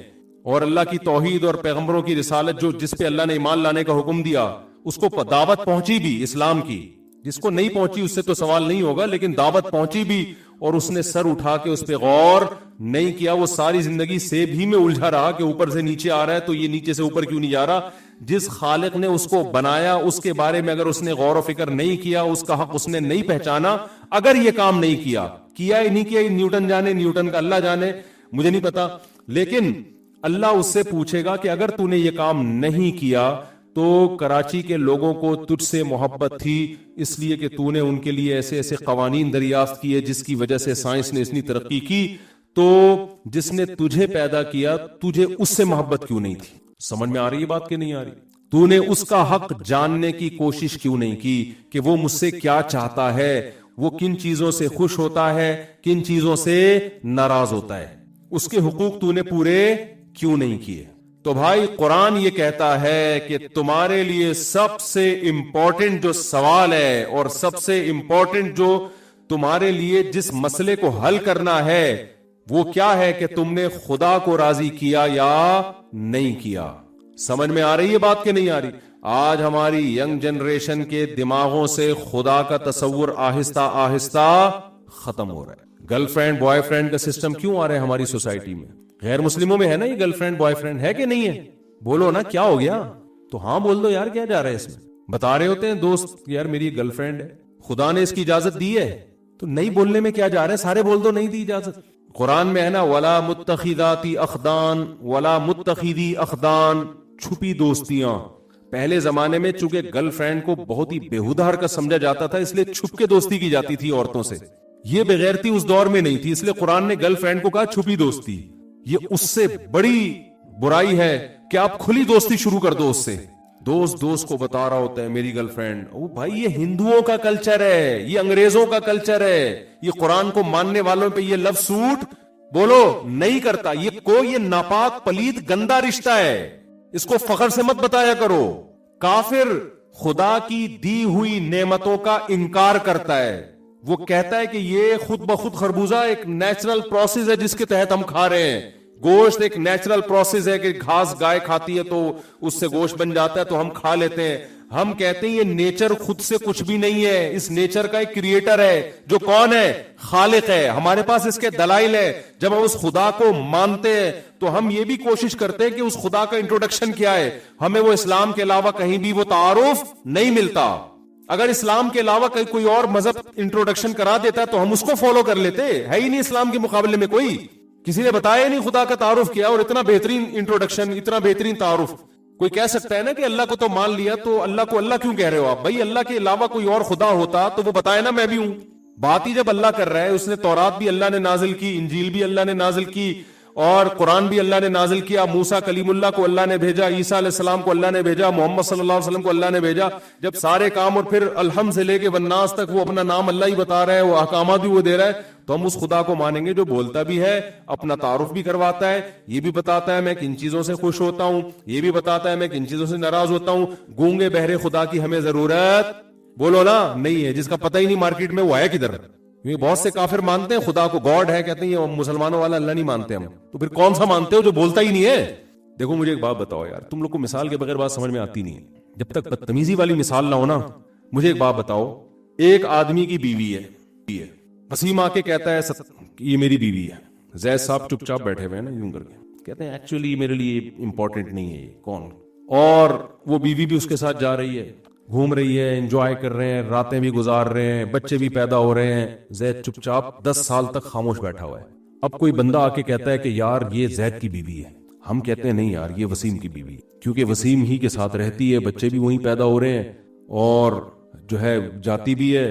اور اللہ کی توحید اور پیغمبروں کی رسالت جو جس پہ اللہ نے ایمان لانے کا حکم دیا اس کو دعوت پہنچی بھی اسلام کی, جس کو نہیں پہنچی اس سے تو سوال نہیں ہوگا, لیکن دعوت پہنچی بھی اور اس نے سر اٹھا کے اس پہ غور نہیں کیا. وہ ساری زندگی سیب ہی میں الجھا رہا کہ اوپر سے نیچے آ رہا ہے تو یہ نیچے سے اوپر کیوں نہیں جا رہا. جس خالق نے اس کو بنایا اس کے بارے میں اگر اس نے غور و فکر نہیں کیا, اس کا حق اس نے نہیں پہچانا, اگر یہ کام نہیں کیا ہی نہیں کیا, نیوٹن جانے, نیوٹن کا اللہ جانے, مجھے نہیں پتا, لیکن اللہ اس سے پوچھے گا کہ اگر تو نے یہ کام نہیں کیا تو کراچی کے لوگوں کو تجھ سے محبت تھی اس لیے کہ تو نے ان کے لیے ایسے ایسے قوانین دریافت کیے جس کی وجہ سے سائنس نے اتنی ترقی کی. تو جس نے تجھے پیدا کیا تجھے اس سے محبت کیوں نہیں تھی؟ سمجھ میں آ رہی ہے بات کہ نہیں آ رہی؟ تو نے اس کا حق جاننے کی کوشش کیوں نہیں کی کہ وہ مجھ سے کیا چاہتا ہے, وہ کن چیزوں سے خوش ہوتا ہے, کن چیزوں سے ناراض ہوتا ہے, اس کے حقوق تو نے پورے کیوں نہیں کیے؟ تو بھائی قرآن یہ کہتا ہے کہ تمہارے لیے سب سے امپورٹنٹ جو سوال ہے اور سب سے امپورٹنٹ جو تمہارے لیے جس مسئلے کو حل کرنا ہے وہ کیا ہے کہ تم نے خدا کو راضی کیا یا نہیں کیا. سمجھ میں آ رہی ہے بات کہ نہیں آ رہی؟ آج ہماری ینگ جنریشن کے دماغوں سے خدا کا تصور آہستہ آہستہ ختم ہو رہا ہے. گرل فرینڈ بوائے فرینڈ کا سسٹم کیوں آ رہا ہے ہماری سوسائٹی میں؟ غیر مسلموں میں ہے نا یہ گرل فرینڈ بوائے فرینڈ, ہے کہ نہیں ہے؟ بولو نا کیا ہو گیا؟ تو ہاں بول دو یار, کیا جا رہا ہے اس میں؟ بتا رہے ہوتے ہیں دوست یار میری گرل فرینڈ ہے, خدا نے اس کی اجازت دی ہے, تو نہیں بولنے میں کیا جا رہا ہے؟ سارے بول دو نہیں دی اجازت. قرآن میں ہے نا ولا متخذاتی اخدان ولا متخذی اخدان, چھپی دوستیاں. پہلے زمانے میں چونکہ گرل فرینڈ کو بہت ہی بےہودہ حرکت سمجھا جاتا تھا اس لیے چھپ کے دوستی کی جاتی تھی عورتوں سے. یہ بغیرتی اس دور میں نہیں تھی, اس لیے قرآن نے گرل فرینڈ کو کہا چھپی دوستی. یہ اس سے بڑی برائی ہے کہ آپ کھلی دوستی شروع کر دو اس سے. دوست کو بتا رہا ہوتا ہے میری گرل فرینڈ, او بھائی یہ ہندوؤں کا کلچر ہے, یہ انگریزوں کا کلچر ہے, یہ قرآن کو ماننے والوں پہ یہ لفظ سوٹ بولو نہیں کرتا. یہ ناپاک پلید گندا رشتہ ہے, اس کو فخر سے مت بتایا کرو. کافر خدا کی دی ہوئی نعمتوں کا انکار کرتا ہے, وہ کہتا ہے کہ یہ خود بخود خربوزہ ایک نیچرل پروسیس ہے جس کے تحت ہم کھا رہے ہیں. گوشت ایک نیچرل پروسیس ہے کہ گھاس گائے کھاتی ہے تو اس سے گوشت بن جاتا ہے تو ہم کھا لیتے ہیں. ہم کہتے ہیں یہ نیچر خود سے کچھ بھی نہیں ہے, اس نیچر کا ایک کریٹر ہے جو کون ہے؟ خالق ہے. ہمارے پاس اس کے دلائل ہے. جب ہم اس خدا کو مانتے ہیں تو ہم یہ بھی کوشش کرتے ہیں کہ اس خدا کا انٹروڈکشن کیا ہے. ہمیں وہ اسلام کے علاوہ کہیں بھی وہ تعارف نہیں ملتا. اگر اسلام کے علاوہ کوئی اور مذہب انٹروڈکشن کرا دیتا ہے تو ہم اس کو فالو کر لیتے. ہے ہی نہیں اسلام کے مقابلے میں کوئی, کسی نے بتایا نہیں خدا کا تعارف کیا, اور اتنا بہترین انٹروڈکشن, اتنا بہترین تعارف. کوئی کہہ سکتا ہے نا کہ اللہ کو تو مان لیا تو اللہ کو اللہ کیوں کہہ رہے ہو آپ؟ بھائی اللہ کے علاوہ کوئی اور خدا ہوتا تو وہ بتائے نا میں بھی ہوں. بات ہی جب اللہ کر رہا ہے, اس نے تورات بھی اللہ نے نازل کی, انجیل بھی اللہ نے نازل کی, اور قرآن بھی اللہ نے نازل کیا, موسیٰ کلیم اللہ کو اللہ نے بھیجا, عیسیٰ علیہ السلام کو اللہ نے بھیجا, محمد صلی اللہ علیہ وسلم کو اللہ نے بھیجا. جب سارے کام اور پھر الحمد سے لے کے والناس تک وہ اپنا نام اللہ ہی بتا رہا ہے, وہ احکامات بھی وہ دے رہا ہے, تو ہم اس خدا کو مانیں گے جو بولتا بھی ہے, اپنا تعارف بھی کرواتا ہے, یہ بھی بتاتا ہے میں کن چیزوں سے خوش ہوتا ہوں, یہ بھی بتاتا ہے میں کن چیزوں سے ناراض ہوتا ہوں. گونگے بہرے خدا کی ہمیں ضرورت بولو نا نہیں ہے, جس کا پتہ ہی نہیں مارکیٹ میں وہ ہے کدھر. بہت سے کافر مانتے ہیں خدا کو گاڈ ہے, کہتے ہیں یہ مسلمانوں والا اللہ نہیں مانتے ہم, تو پھر کون سا مانتے ہو جو بولتا ہی نہیں ہے. دیکھو مجھے ایک بات بتاؤ یار, تم لوگ کو مثال کے بغیر بات سمجھ میں آتی نہیں ہے. جب تک بدتمیزی والی مثال نہ ہو نا, مجھے ایک بات بتاؤ, ایک آدمی کی بیوی ہے, وسیم آ کے کہتا ہے یہ میری بیوی ہے. زید صاحب چپ چاپ بیٹھے ہوئے ہیں نا یوں کر کے, کہتے ہیں ایکچولی میرے لیے امپورٹنٹ نہیں ہے کون, اور وہ بیوی بھی اس کے ساتھ جا رہی ہے, گھوم رہی ہے, انجوائے کر رہے ہیں, راتیں بھی گزار رہے ہیں, بچے بھی پیدا ہو رہے ہیں. زید چپ چاپ 10 سال تک خاموش بیٹھا ہوا ہے. اب کوئی بندہ آ کے کہتا ہے کہ یار یہ زید کی بیوی ہے, ہم کہتے ہیں نہیں یار یہ وسیم کی بیوی ہے, کیونکہ وسیم ہی کے ساتھ رہتی ہے, بچے بھی وہیں پیدا ہو رہے ہیں, اور جو ہے جاتی بھی ہے.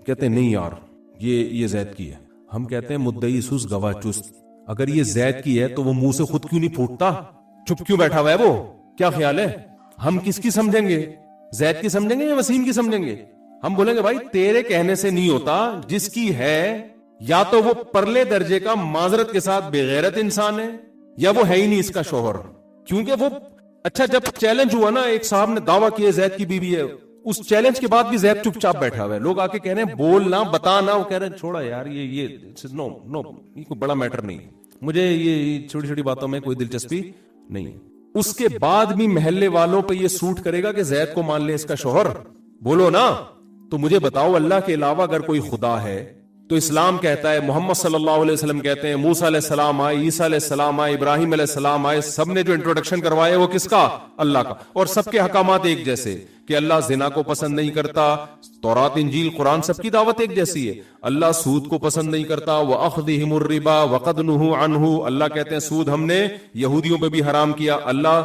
کہتے ہیں نہیں یار یہ زید کی ہے. ہم کہتے ہیں مدعی سست گواہ چست, اگر یہ زید کی ہے تو وہ منہ سے خود کیوں نہیں پھوٹتا, چپ کیوں بیٹھا ہوا ہے وہ, کیا خیال ہے؟ ہم کس کی سمجھیں گے, زید کی سمجھیں گے یا وسیم کی سمجھیں گے؟ ہم بولیں گے بھائی تیرے کہنے سے نہیں ہوتا, جس کی ہے یا تو وہ پرلے درجے کا معذرت کے ساتھ بے غیرت انسان ہے, یا وہ ہے ہی نہیں اس کا شوہر. کیونکہ وہ اچھا جب چیلنج ہوا نا, ایک صاحب نے دعویٰ کیا زید کی بیوی ہے, اس چیلنج کے بعد بھی زید چپ چاپ بیٹھا ہوا ہے. لوگ آ کے کہہ رہے ہیں بولنا بتانا, وہ کہہ رہے ہیں چھوڑا یار یہ نو یہ کوئی بڑا میٹر نہیں, مجھے یہ چھوٹی چھوٹی باتوں میں کوئی دلچسپی نہیں ہے. اس کے بعد بھی محلے والوں پہ یہ سوٹ کرے گا کہ زید کو مان لے اس کا شوہر, بولو نا. تو مجھے بتاؤ اللہ کے علاوہ اگر کوئی خدا ہے تو اسلام کہتا ہے, محمد صلی اللہ علیہ وسلم کہتے ہیں, موسیٰ علیہ السلام آئے, عیسیٰ علیہ السلام آئے, ابراہیم علیہ السلام آئے, سب نے جو انٹروڈکشن کروائے وہ کس کا؟ اللہ کا. اور سب کے حکامات ایک جیسے کہ اللہ زنا کو پسند نہیں کرتا, تورات انجیل قرآن سب کی دعوت ایک جیسی ہے. اللہ سود کو پسند نہیں کرتا, وَأَخْذِهِمُ الرِّبَا وَقَدْ نُهُوا عَنْهُ, اللہ کہتے ہیں سود ہم نے یہودیوں پہ بھی حرام کیا. اللہ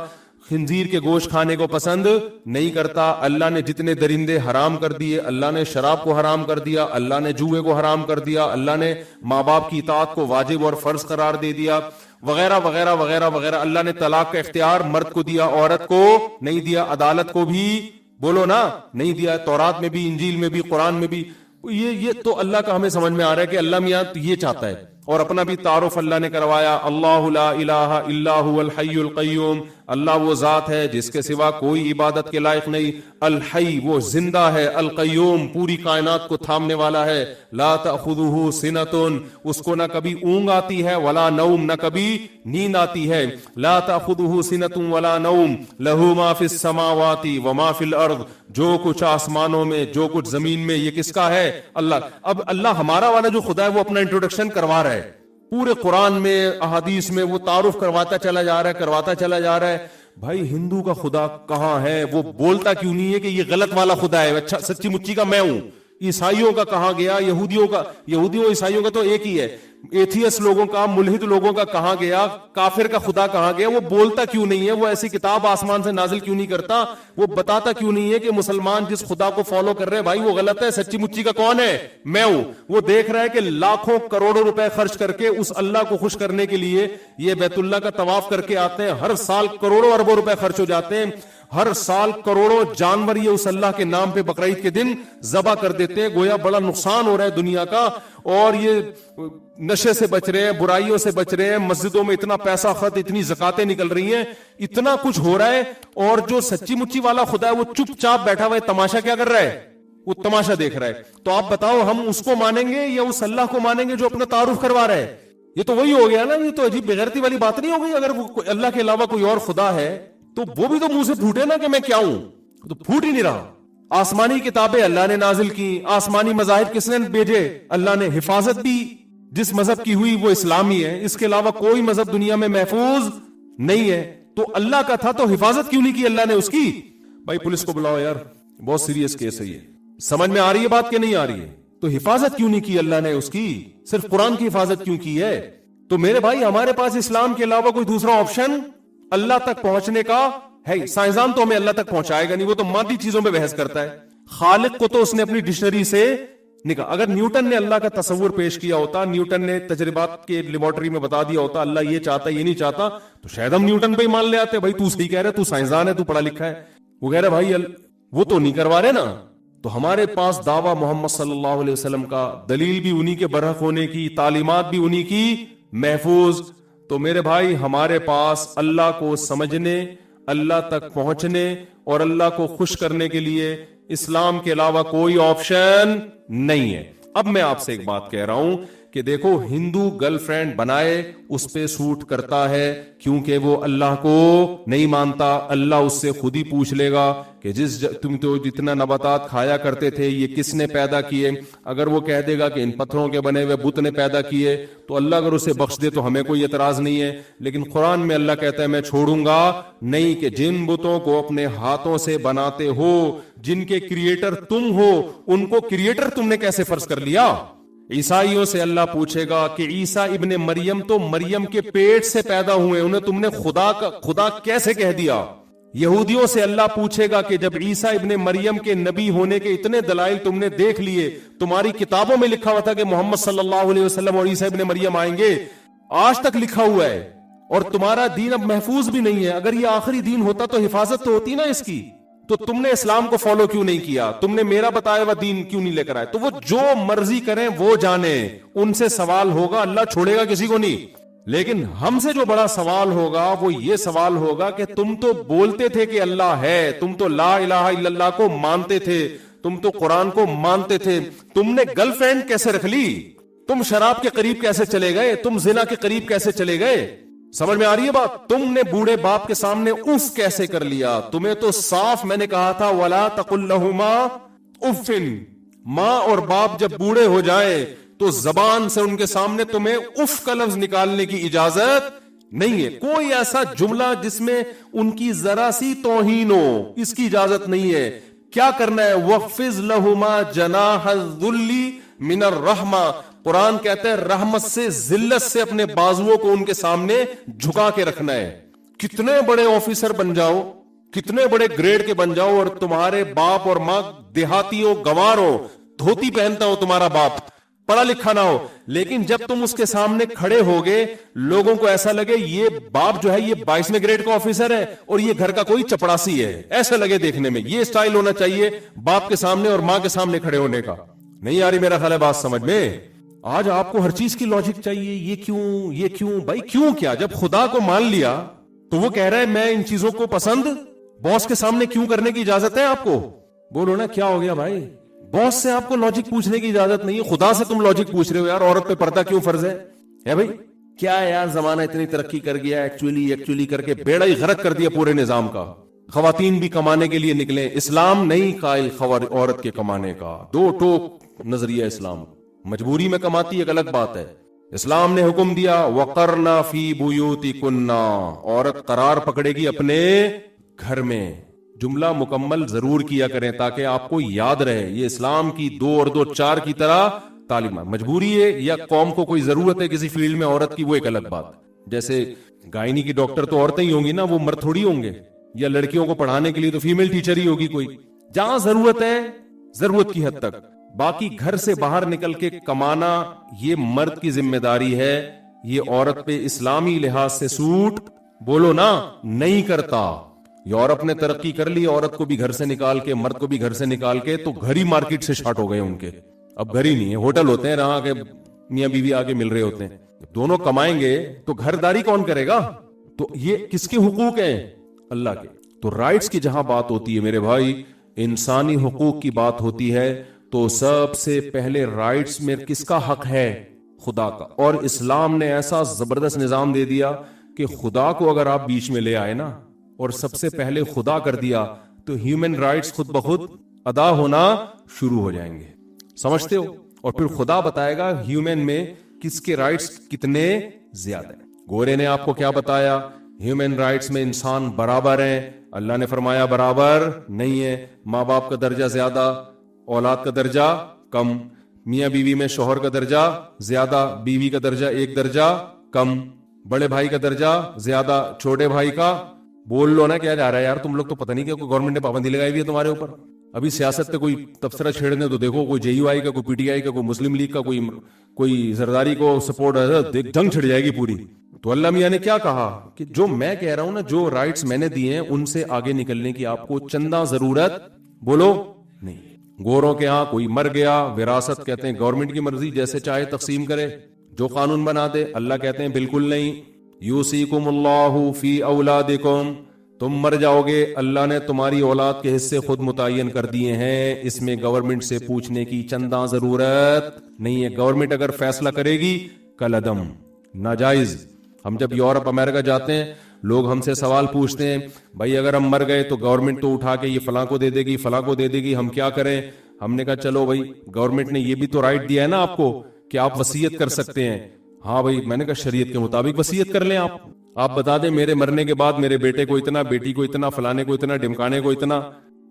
خنزیر کے گوشت کھانے کو پسند نہیں کرتا, اللہ نے جتنے درندے حرام کر دیے, اللہ نے شراب کو حرام کر دیا, اللہ نے جوئے کو حرام کر دیا, اللہ نے ماں باپ کی اطاعت کو واجب اور فرض قرار دے دیا, وغیرہ وغیرہ وغیرہ وغیرہ. اللہ نے طلاق کا اختیار مرد کو دیا, عورت کو نہیں دیا, عدالت کو بھی بولو نا نہیں دیا, تورات میں بھی, انجیل میں بھی, قرآن میں بھی. یہ تو اللہ کا ہمیں سمجھ میں آ رہا ہے کہ اللہ میاں یہ چاہتا ہے. اور اپنا بھی تعارف اللہ نے کروایا, اللہ لا الہ الا هو الحی القیوم, اللہ وہ ذات ہے جس کے سوا کوئی عبادت کے لائق نہیں, الحی وہ زندہ ہے, القیوم پوری کائنات کو تھامنے والا ہے, لا تأخذہ سنۃ اس کو نہ کبھی اونگ آتی ہے, ولا نوم نہ کبھی نیند آتی ہے, لا تأخذہ سنۃ ولا نوم, لہ ما فی السماوات وما فی الارض, جو کچھ آسمانوں میں جو کچھ زمین میں یہ کس کا ہے؟ اللہ. اب اللہ ہمارا والا جو خدا ہے وہ اپنا انٹروڈکشن کروا رہا ہے, پورے قرآن میں احادیث میں وہ تعارف کرواتا چلا جا رہا ہے. بھائی ہندو کا خدا کہاں ہے, وہ بولتا کیوں نہیں ہے کہ یہ غلط والا خدا ہے, اچھا سچی مچی کا میں ہوں. عیسائیوں کا کہاں گیا, یہودیوں عیسائیوں کا تو ایک ہی ہے, ایتھیس لوگوں کا, ملحد لوگوں کا کہاں گیا, کافر کا خدا کہاں گیا, وہ بولتا کیوں نہیں ہے, وہ ایسی کتاب آسمان سے نازل کیوں نہیں کرتا, وہ بتاتا کیوں نہیں ہے کہ مسلمان جس خدا کو فالو کر رہے ہیں بھائی وہ غلط ہے, سچی مچی کا کون ہے؟ میں ہوں. وہ دیکھ رہا ہے کہ لاکھوں کروڑوں روپے خرچ کر کے اس اللہ کو خوش کرنے کے لیے یہ بیت اللہ کا طواف کر کے آتے ہیں, ہر سال کروڑوں اربوں روپے خرچ ہو جاتے ہیں, ہر سال کروڑوں جانور یہ اس اللہ کے نام پہ بقرعید کے دن ذبح کر دیتے ہیں, گویا بڑا نقصان ہو رہا ہے دنیا کا, اور یہ نشے سے بچ رہے ہیں, برائیوں سے بچ رہے ہیں, مسجدوں میں اتنا پیسہ خرچ, اتنی زکاتیں نکل رہی ہیں, اتنا کچھ ہو رہا ہے, اور جو سچی مچی والا خدا ہے وہ چپ چاپ بیٹھا ہوا ہے, تماشا کیا کر رہا ہے؟ وہ تماشا دیکھ رہا ہے. تو آپ بتاؤ ہم اس کو مانیں گے یا اس اللہ کو مانیں گے جو اپنا تعارف کروا رہا ہے؟ یہ تو وہی ہو گیا نا, یہ تو عجیب بغیرتی والی بات نہیں ہو گئی. اگر وہ اللہ کے علاوہ کوئی اور خدا ہے تو وہ بھی تو منہ سے پھوٹے نا کہ میں کیا ہوں, تو پھوٹ ہی نہیں رہا. آسمانی کتابیں اللہ نے نازل کی, آسمانی مذاہب کس نے بھیجے؟ اللہ نے. حفاظت بھی جس مذہب کی ہوئی وہ اسلامی ہے, اس کے علاوہ کوئی مذہب دنیا میں محفوظ نہیں ہے. تو اللہ کا تھا تو حفاظت کیوں نہیں کی اللہ نے اس کی؟ بھائی پولیس کو بلاؤ یار, بہت سیریس کیس ہے یہ. سمجھ میں آ رہی ہے بات کہ نہیں آ رہی ہے؟ تو حفاظت کیوں نہیں کی اللہ نے اس کی, صرف قرآن کی حفاظت کیوں کی ہے؟ تو میرے بھائی ہمارے پاس اسلام کے علاوہ کوئی دوسرا آپشن اللہ تک پہنچنے کا ہے. سائنسدان تو ہمیں اللہ تک پہنچائے گا نہیں, وہ تو مادی چیزوں پہ بحث کرتا ہے. خالق کو تو اس نے اپنی ڈکشنری سے نکاح. اگر نیوٹن نے اللہ کا تصور پیش کیا ہوتا, نیوٹن نے تجربات کے لیبارٹری میں بتا دیا ہوتا اللہ یہ چاہتا یہ نہیں چاہتا, تو شاید ہم نیوٹن پہ ہی مان لے آتے, بھائی تو صحیح کہہ رہے, تو سائنسدان ہے, تو پڑھا لکھا ہے. وہ کہہ رہے بھائی وہ تو نہیں کروا رہے نا. تو ہمارے پاس دعویٰ محمد صلی اللہ علیہ وسلم کا, دلیل بھی انہی کے برحق ہونے کی, تعلیمات بھی انہی کی محفوظ. تو میرے بھائی ہمارے پاس اللہ کو سمجھنے, اللہ تک پہنچنے اور اللہ کو خوش کرنے کے لیے اسلام کے علاوہ کوئی آپشن نہیں ہے. اب میں آپ سے ایک بات کہہ رہا ہوں کہ دیکھو, ہندو گرل فرینڈ بنائے اس پہ سوٹ کرتا ہے کیونکہ وہ اللہ کو نہیں مانتا. اللہ اس سے خود ہی پوچھ لے گا کہ تم تو جتنا نباتات کھایا کرتے تھے یہ کس نے پیدا کیے. اگر وہ کہہ دے گا کہ ان پتھروں کے بنے ہوئے بت نے پیدا کیے, تو اللہ اگر اسے بخش دے تو ہمیں کوئی اعتراض نہیں ہے. لیکن قرآن میں اللہ کہتا ہے میں چھوڑوں گا نہیں کہ جن بتوں کو اپنے ہاتھوں سے بناتے ہو, جن کے کریٹر تم ہو, ان کو کریٹر تم نے کیسے فرض کر لیا. عیسائیوں سے اللہ پوچھے گا کہ عیسیٰ ابن مریم تو مریم کے پیٹ سے پیدا ہوئے, انہیں تم نے خدا کیسے کہہ دیا. یہودیوں سے اللہ پوچھے گا کہ جب عیسیٰ ابن مریم کے نبی ہونے کے اتنے دلائل تم نے دیکھ لیے, تمہاری کتابوں میں لکھا ہوا تھا کہ محمد صلی اللہ علیہ وسلم اور عیسیٰ ابن مریم آئیں گے, آج تک لکھا ہوا ہے, اور تمہارا دین اب محفوظ بھی نہیں ہے. اگر یہ آخری دین ہوتا تو حفاظت تو ہوتی نا اس کی, تو تم نے اسلام کو فالو کیوں نہیں کیا, تم نے میرا بتایا ہوا دین کیوں نہیں لے کر آئے. تو وہ جو مرضی کریں وہ جانیں, ان سے سوال ہوگا, اللہ چھوڑے گا کسی کو نہیں. لیکن ہم سے جو بڑا سوال ہوگا وہ یہ سوال ہوگا کہ تم تو بولتے تھے کہ اللہ ہے, تم تو لا الہ الا اللہ کو مانتے تھے, تم تو قرآن کو مانتے تھے, تم نے گرل فرینڈ کیسے رکھ لی, تم شراب کے قریب کیسے چلے گئے, تم زنا کے قریب کیسے چلے گئے. سمجھ میں آ رہی ہے بات. تم نے بوڑھے باپ کے سامنے اف کیسے کر لیا. تمہیں تو صاف میں نے کہا تھا ولا تقل لہما اف, ماں اور باپ جب بوڑھے ہو جائیں تو زبان سے ان کے سامنے تمہیں اف کا لفظ نکالنے کی اجازت نہیں ہے. کوئی ایسا جملہ جس میں ان کی ذرا سی توہین ہو, اس کی اجازت نہیں ہے. کیا کرنا ہے, وَخْفِضْ لَهُمَا جَنَاحَ الذُّلِّ مِنَ الرَّحْمَةِ. قرآن کہتا ہے رحمت سے, ذلت سے اپنے بازوؤں کو ان کے سامنے جھکا کے رکھنا ہے. کتنے بڑے آفیسر بن جاؤ, کتنے بڑے گریڈ کے بن جاؤ, اور تمہارے باپ اور ماں دیہاتی ہو, گنوار ہو, دھوتی پہنتا ہو تمہارا باپ, پڑھا لکھا نہ ہو, لیکن جب تم اس کے سامنے کھڑے ہوگے لوگوں کو ایسا لگے یہ باپ جو ہے یہ 22ویں گریڈ کا آفیسر ہے اور یہ گھر کا کوئی چپڑاسی ہے, ایسا لگے دیکھنے میں. یہ سٹائل ہونا چاہیے باپ کے سامنے اور ماں کے سامنے کھڑے ہونے کا. نہیں آ رہی میرا خیال ہے بات سمجھ میں. آج آپ کو ہر چیز کی لاجک چاہیے, یہ کیوں بھائی کیوں کیا. جب خدا کو مان لیا تو وہ کہہ رہا ہے میں ان چیزوں کو پسند باس کے سامنے کیوں کرنے کی اجازت ہے آپ کو. بولو نا کیا ہو گیا بھائی, باس سے آپ کو لاجک پوچھنے کی اجازت نہیں ہے, خدا سے تم لاجک پوچھ رہے ہو. یار عورت پہ پردہ کیوں فرض ہے بھائی, کیا یار زمانہ اتنی ترقی کر گیا, ایکچولی کر کے بیڑا ہی غرق کر دیا پورے نظام کا. خواتین بھی کمانے کے لیے نکلے, اسلام نہیں قائل عورت کے کمانے کا, دو ٹوک نظریہ اسلام. مجبوری میں کماتی ایک الگ بات ہے. اسلام نے حکم دیا وَقَرْنَا فِي بُيُوتِكُنَّا, عورت قرار پکڑے گی اپنے گھر میں. جملہ مکمل ضرور کیا کریں تاکہ آپ کو یاد رہے, یہ اسلام کی 2 اور 2 4 کی طرح تعلیمات. مجبوری ہے یا قوم کو کوئی ضرورت ہے کسی فیلڈ میں عورت کی, وہ ایک الگ بات. جیسے گائنی کی ڈاکٹر تو عورتیں ہی ہوں گی نا, وہ مرد تھوڑی ہوں گے. یا لڑکیوں کو پڑھانے کے لیے تو فیمیل ٹیچر ہی ہوگی کوئی, جہاں ضرورت ہے ضرورت کی حد تک. باقی گھر سے باہر نکل کے کمانا یہ مرد کی ذمہ داری ہے, یہ عورت پہ اسلامی لحاظ سے سوٹ بولو نا نہیں کرتا. یورپ نے ترقی کر لی, عورت کو بھی گھر سے نکال کے مرد کو بھی گھر سے نکال کے, تو گھر ہی مارکیٹ سے شارٹ ہو گئے ان کے. اب گھر ہی نہیں ہے, ہوٹل ہوتے ہیں رہا کے میاں بیوی آگے مل رہے ہوتے ہیں. دونوں کمائیں گے تو گھرداری کون کرے گا. تو یہ کس کے حقوق ہیں, اللہ کے. تو رائٹس کی جہاں بات ہوتی ہے میرے بھائی, انسانی حقوق کی بات ہوتی ہے, تو سب سے پہلے رائٹس میں کس کا حق ہے, خدا کا. اور اسلام نے ایسا زبردست نظام دے دیا کہ خدا کو اگر آپ بیچ میں لے آئے نا اور سب سے پہلے خدا کر دیا تو ہیومن رائٹس خود بخود ادا ہونا شروع ہو جائیں گے. سمجھتے ہو. اور پھر خدا بتائے گا ہیومن میں کس کے رائٹس کتنے زیادہ ہیں. گورے نے آپ کو کیا بتایا, ہیومن رائٹس میں انسان برابر ہیں. اللہ نے فرمایا برابر نہیں ہے, ماں باپ کا درجہ زیادہ, اولاد کا درجہ کم. میاں بیوی میں شوہر کا درجہ زیادہ, بیوی کا درجہ 1 درجہ کم. بڑے بھائی کا درجہ زیادہ, چھوٹے بھائی کا. بول لو نا کیا جا رہا ہے یار, تم لوگ تو پتہ نہیں کہ گورنمنٹ نے پابندی لگائی ہوئی ہے تمہارے اوپر. ابھی سیاست پہ کوئی تبصرہ چھیڑنے تو دیکھو کوئی JUI کا, کوئی PTI کا, کوئی مسلم لیگ کا, کوئی زرداری کو سپورٹ ہے, جنگ چھڑ جائے گی پوری. تو اللہ میاں نے کیا کہا کہ جو میں کہہ رہا ہوں نا, جو رائٹس میں نے دیے ہیں ان سے آگے نکلنے کی آپ کو چندہ ضرورت بولو نہیں. گوروں کے ہاں کوئی مر گیا, وراثت کہتے ہیں گورنمنٹ کی مرضی, جیسے چاہے تقسیم کرے, جو قانون بنا دے. اللہ کہتے ہیں بالکل نہیں. یوصیکم اللہ فی اولادکم, تم مر جاؤ گے, اللہ نے تمہاری اولاد کے حصے خود متعین کر دیے ہیں, اس میں گورنمنٹ سے پوچھنے کی چندہ ضرورت نہیں ہے. گورنمنٹ اگر فیصلہ کرے گی کالعدم, ناجائز. ہم جب یورپ امریکہ جاتے ہیں, لوگ ہم سے سوال پوچھتے ہیں, بھائی اگر ہم مر گئے تو گورنمنٹ تو اٹھا کے یہ فلاں کو دے دے گی, فلاں کو دے دے گی, ہم کیا کریں؟ ہم نے کہا چلو بھائی, گورنمنٹ نے یہ بھی تو رائٹ دیا ہے نا آپ کو کہ آپ وصیت کر سکتے ہیں. ہاں بھائی, میں نے کہا شریعت کے مطابق وصیت کر لیں. آپ بتا دیں میرے مرنے کے بعد میرے بیٹے کو اتنا, بیٹی کو اتنا, فلانے کو اتنا, ڈمکانے کو اتنا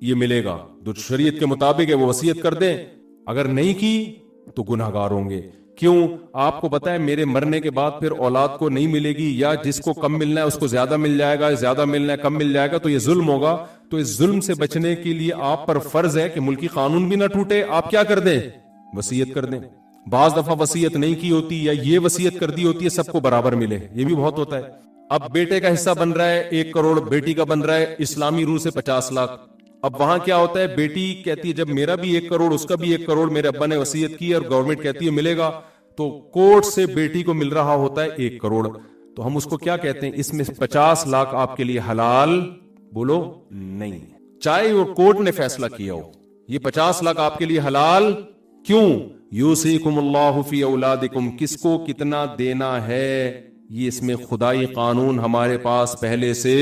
یہ ملے گا, تو شریعت کے مطابق ہے وہ وصیت کر دیں. اگر نہیں کی تو گناہگار ہوں گے. کیوں؟ آپ کو پتا ہے میرے مرنے کے بعد پھر اولاد کو نہیں ملے گی, یا جس کو کم ملنا ہے اس کو زیادہ مل جائے گا, زیادہ ملنا ہے کم مل جائے گا, تو یہ ظلم ہوگا. تو اس ظلم سے بچنے کے لیے آپ پر فرض ہے کہ ملکی قانون بھی نہ ٹوٹے, آپ کیا کر دیں؟ وصیت کر دیں. بعض دفعہ وصیت نہیں کی ہوتی یا یہ وصیت کر دی ہوتی ہے سب کو برابر ملے, یہ بھی بہت ہوتا ہے. اب بیٹے کا حصہ بن رہا ہے 1 کروڑ, بیٹی کا بن رہا ہے اسلامی روح سے 50 لاکھ. اب وہاں کیا ہوتا ہے, بیٹی کہتی ہے جب میرا بھی 1 کروڑ اس کا بھی 1 کروڑ میرے ابا نے وصیت کی اور گورنمنٹ کہتی ہے ملے گا, تو کورٹ سے بیٹی کو مل رہا ہوتا ہے 1 کروڑ. تو ہم اس کو کیا کہتے ہیں, اس میں 50 لاکھ آپ کے لیے حلال بولو نہیں, چاہے وہ کورٹ نے فیصلہ کیا ہو. یہ 50 لاکھ آپ کے لیے حلال کیوں؟ یوصیکم اللہ فی اولادکم, کس کو کتنا دینا ہے یہ اس میں خدائی قانون ہمارے پاس پہلے سے